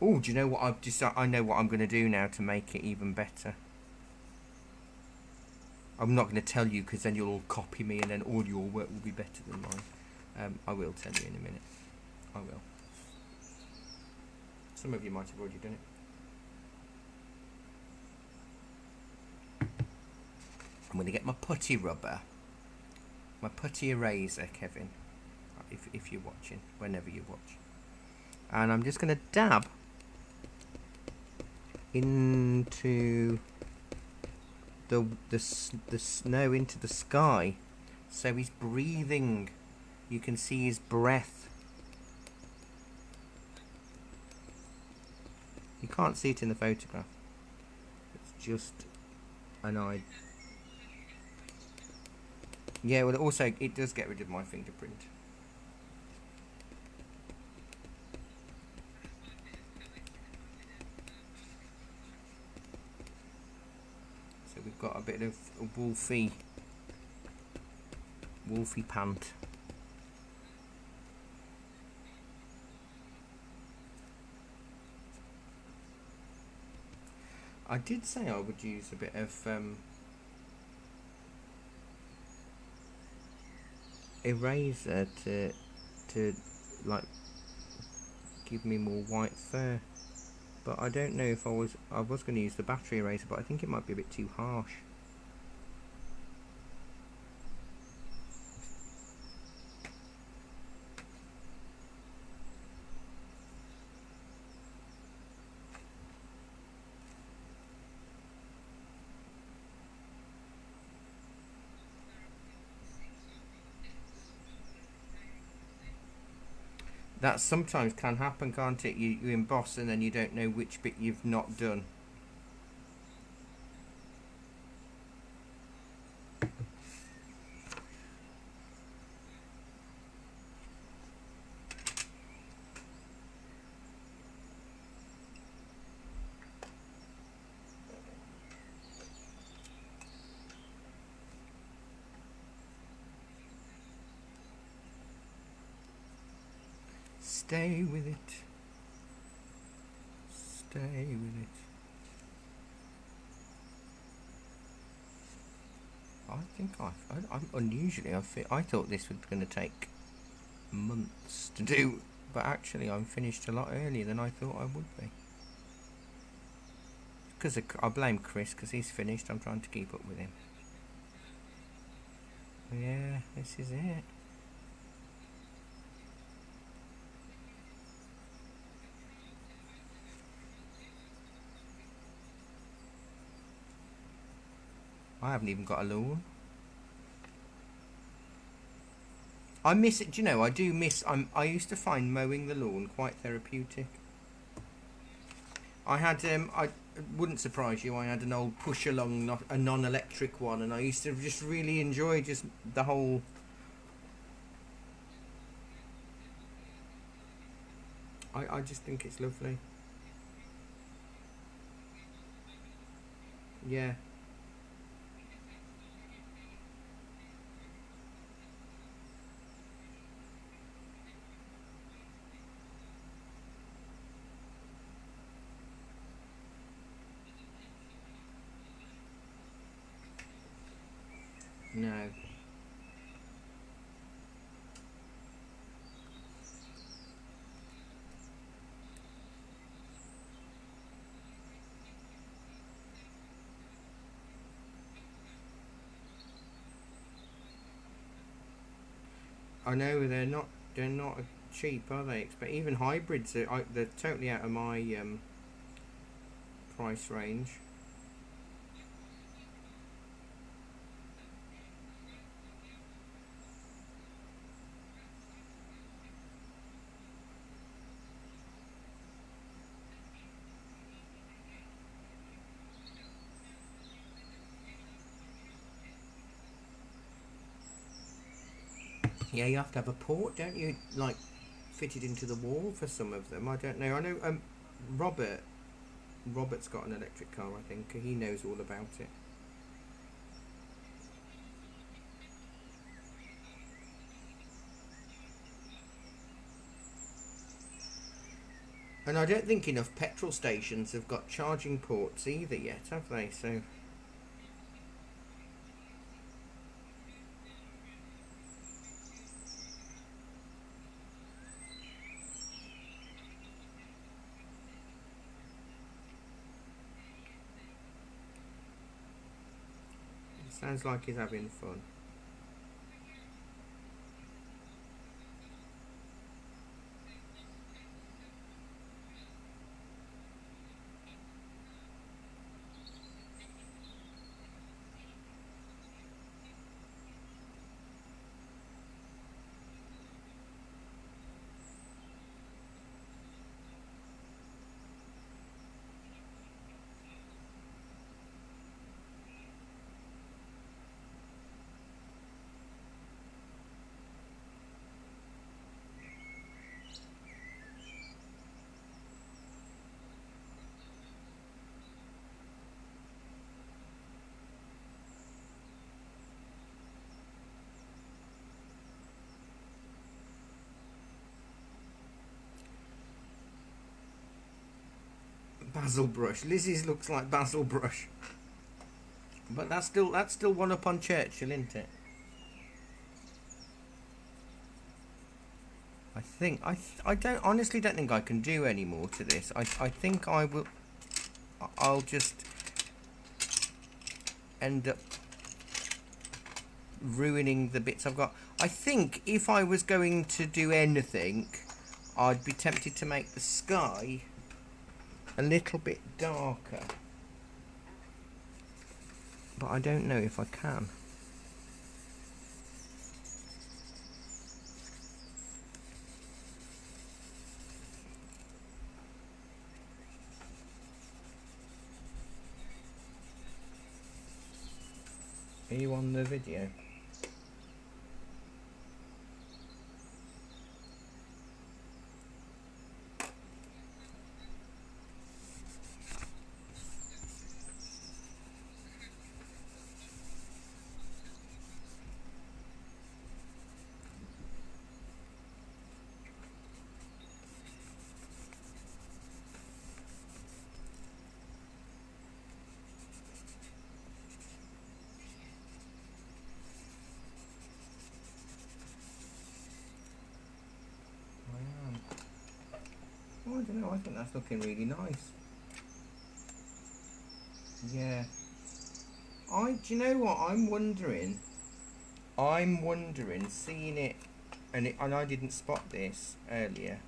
Oh, do you know what I know what I'm going to do now to make it even better. I'm not going to tell you, because then you'll all copy me and then all your work will be better than mine. I will tell you in a minute. I will. Some of you might have already done it. I'm going to get my putty rubber, my putty eraser, Kevin, if you're watching, whenever you watch. And I'm just going to dab into the snow, into the sky, so he's breathing. You can see his breath. You can't see it in the photograph. It's just an eye. Yeah, well, also it does get rid of my fingerprint. So we've got a bit of a wolfy pant. I did say I would use a bit of eraser to like give me more white fur, but I don't know if I was going to use the battery eraser, but I think it might be a bit too harsh. That sometimes can happen, can't it? You emboss and then you don't know which bit you've not done. Stay with it. Stay with it. I think I'm unusually. I thought this was going to take months to do, but actually I'm finished a lot earlier than I thought I would be. Because I blame Chris, because he's finished. I'm trying to keep up with him. Yeah, this is it. I haven't even got a lawn. I miss it. Do you know? I do miss. I used to find mowing the lawn quite therapeutic. I had I wouldn't surprise you. I had an old push along, a non-electric one, and I used to just really enjoy just the whole. I just think it's lovely. Yeah. No. I know they're not. They're not cheap, are they? But even hybrids, they're totally out of my price range. Yeah, you have to have a port, don't you? Like fitted into the wall for some of them. I don't know. I know Robert. Robert's got an electric car. I think he knows all about it. And I don't think enough petrol stations have got charging ports either yet, have they? So it sounds like he's having fun. Basil brush. Lizzie's looks like basil brush, but that's still one up on Churchill, isn't it? I don't honestly don't think I can do any more to this. I think I will. I'll just end up ruining the bits I've got. I think if I was going to do anything, I'd be tempted to make the sky a little bit darker. But I don't know if I can. Are you on the video? I am. Oh, I don't know. I think that's looking really nice. Yeah. Do you know what? I'm wondering, seeing it, and I didn't spot this earlier.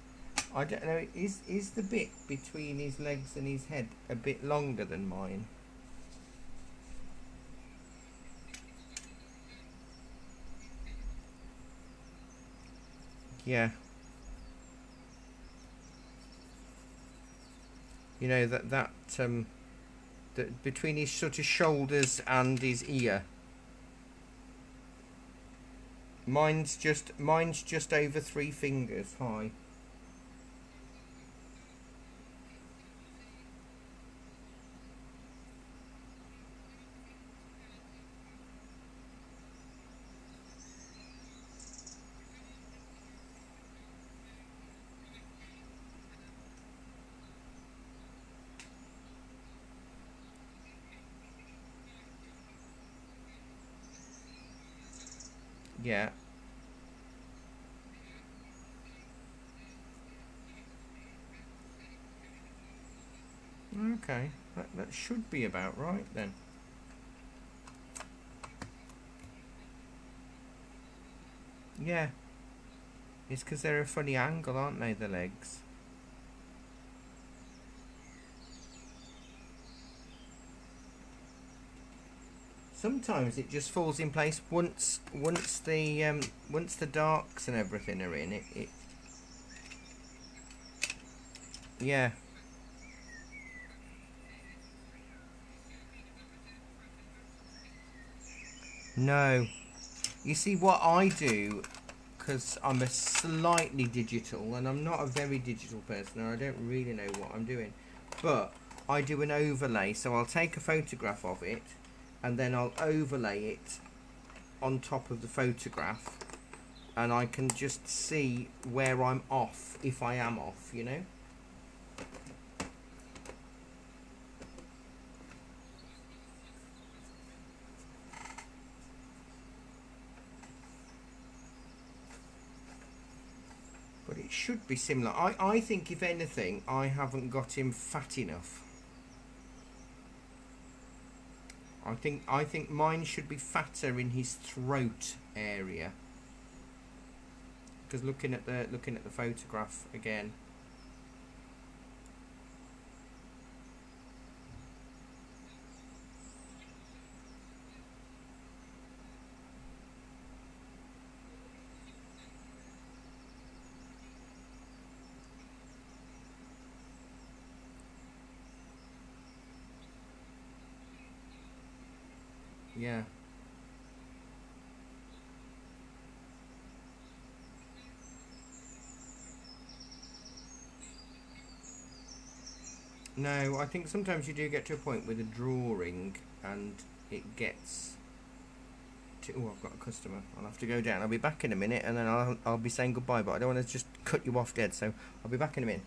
I don't know. Is the bit between his legs and his head a bit longer than mine? Yeah. You know that between his sort of shoulders and his ear. Mine's just over 3 fingers high. Yeah. Okay. That should be about right then. Yeah. It's because they're a funny angle, aren't they, the legs? Sometimes it just falls in place once the darks and everything are in it. Yeah. No. You see what I do, because I'm a slightly digital and I'm not a very digital person and I don't really know what I'm doing, but I do an overlay. So I'll take a photograph of it and then I'll overlay it on top of the photograph, and I can just see where I'm off, if I am off, you know. But it should be similar. I think if anything I haven't got him fat enough. I think mine should be fatter in his throat area, because looking at the photograph again. Yeah. No, I think sometimes you do get to a point with a drawing and it gets to, oh, I've got a customer. I'll have to go down. I'll be back in a minute and then I'll be saying goodbye, but I don't want to just cut you off dead, so I'll be back in a minute.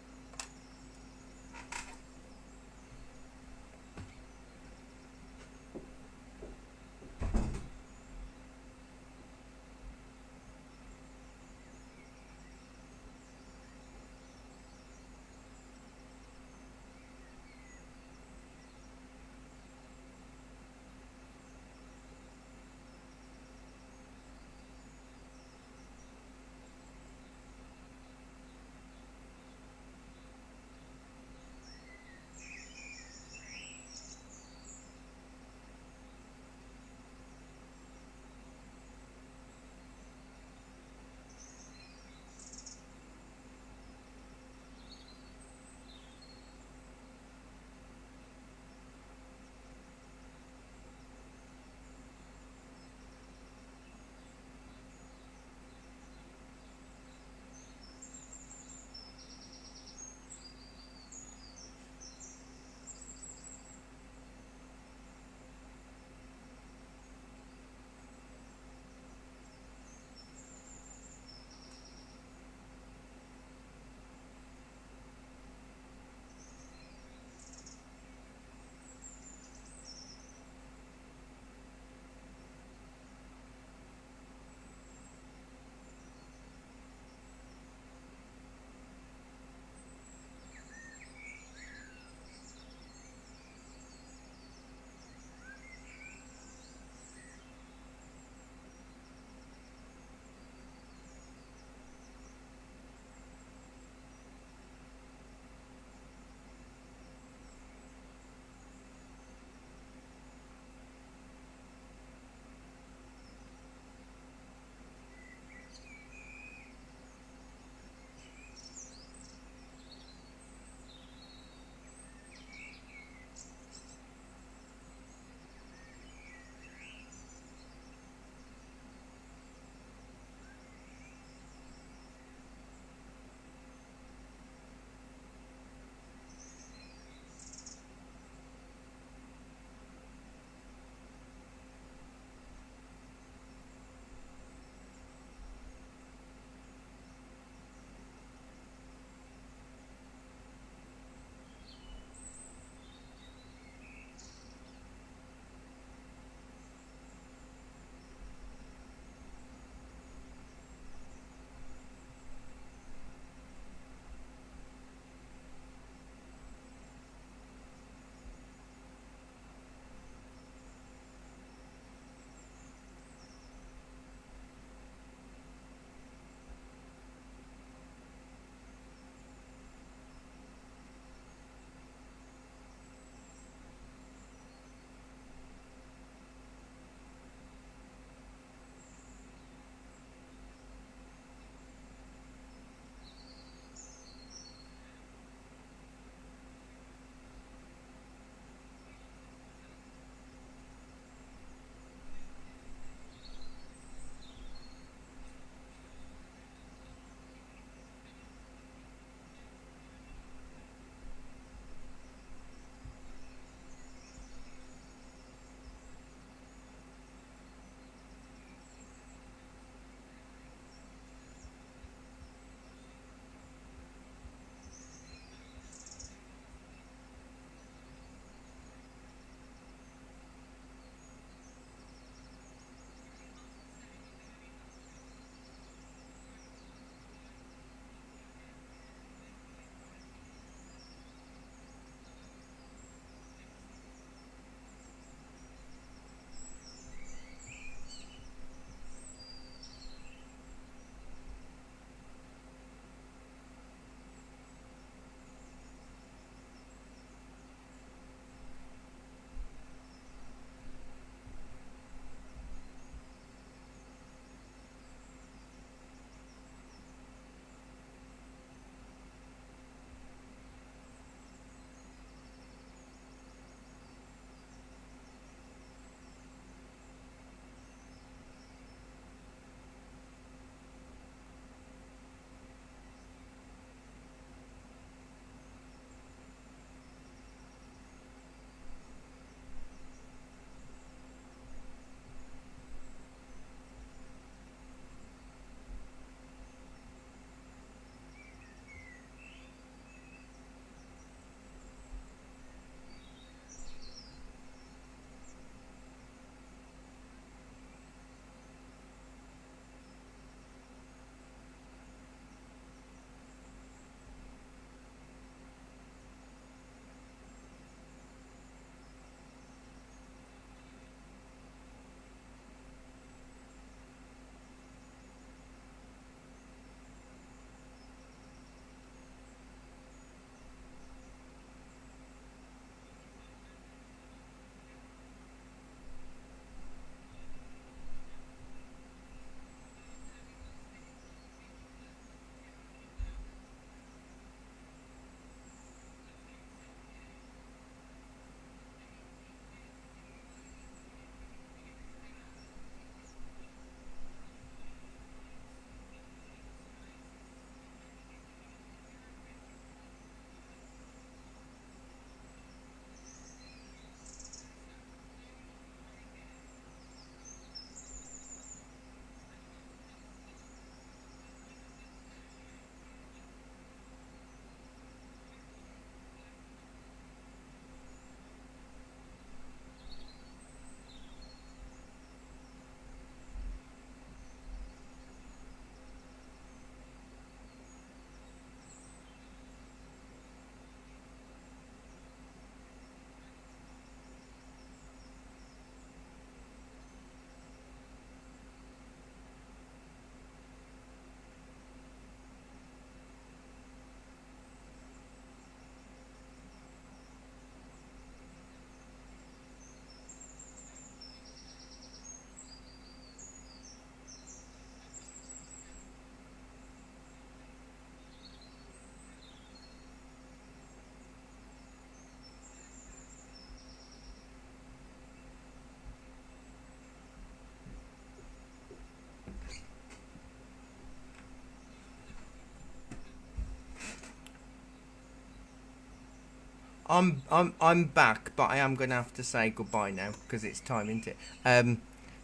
I'm back, but I am going to have to say goodbye now because it's time, isn't it?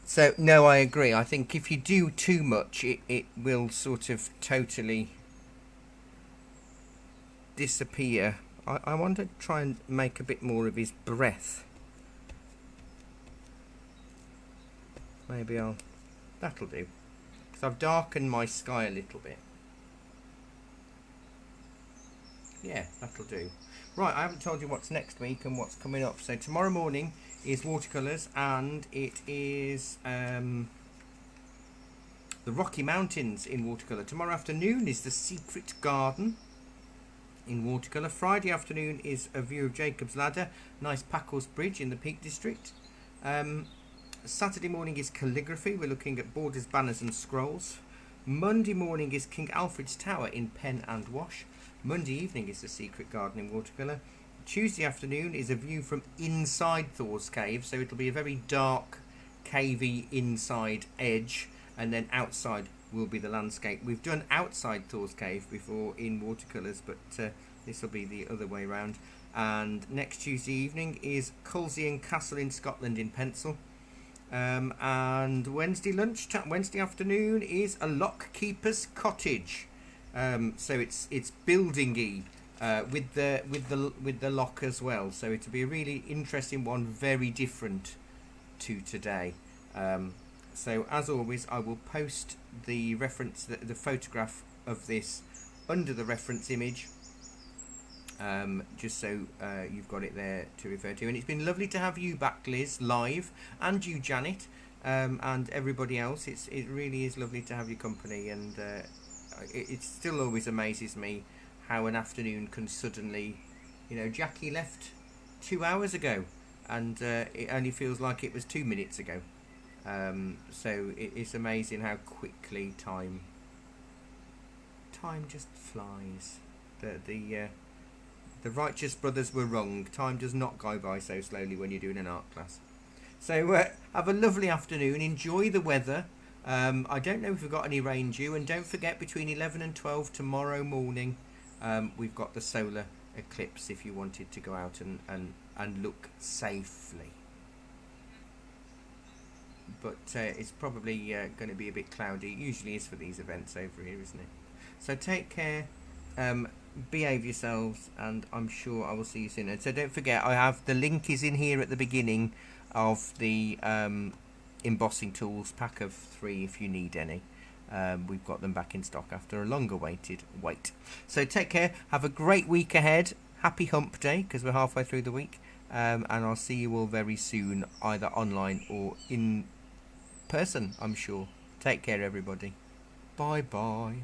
So no, I agree. I think if you do too much, it will sort of totally disappear. I want to try and make a bit more of his breath. Maybe I'll. That'll do. Because I've darkened my sky a little bit. Yeah, that'll do. Right, I haven't told you what's next week and what's coming up. So tomorrow morning is watercolours, and it is the Rocky Mountains in watercolour. Tomorrow afternoon is the Secret Garden in watercolour. Friday afternoon is a view of Jacob's Ladder, nice Packhorse Bridge in the Peak District. Saturday morning is calligraphy. We're looking at borders, banners and scrolls. Monday morning is King Alfred's Tower in pen and wash. Monday evening is the Secret Garden in watercolour. Tuesday afternoon is a view from inside Thor's Cave, so it'll be a very dark, cavey inside edge, and then outside will be the landscape. We've done outside Thor's Cave before in watercolours, but this will be the other way round. And next Tuesday evening is Culzean Castle in Scotland in pencil. And Wednesday afternoon is a lockkeeper's cottage. So it's buildingy with the lock as well. So it'll be a really interesting one, very different to today. So as always, I will post the reference, the photograph of this under the reference image, just so you've got it there to refer to. And it's been lovely to have you back, Liz, live, and you, Janet, and everybody else. It really is lovely to have your company, and it still always amazes me how an afternoon can suddenly, Jackie left 2 hours ago, and it only feels like it was 2 minutes ago. So it's amazing how quickly time just flies. The righteous brothers were wrong. Time does not go by so slowly when you're doing an art class. So have a lovely afternoon. Enjoy the weather. I don't know if we've got any rain due. And don't forget, between 11 and 12 tomorrow morning, we've got the solar eclipse if you wanted to go out and look safely. But it's probably going to be a bit cloudy. It usually is for these events over here, isn't it? So take care. Behave yourselves, and I'm sure I will see you soon. And so don't forget, I have the link is in here at the beginning of the embossing tools pack of 3 if you need any. We've got them back in stock after a longer wait. So take care, have a great week ahead. Happy hump day, because we're halfway through the week, and I'll see you all very soon, either online or in person, I'm sure. Take care, everybody. Bye bye.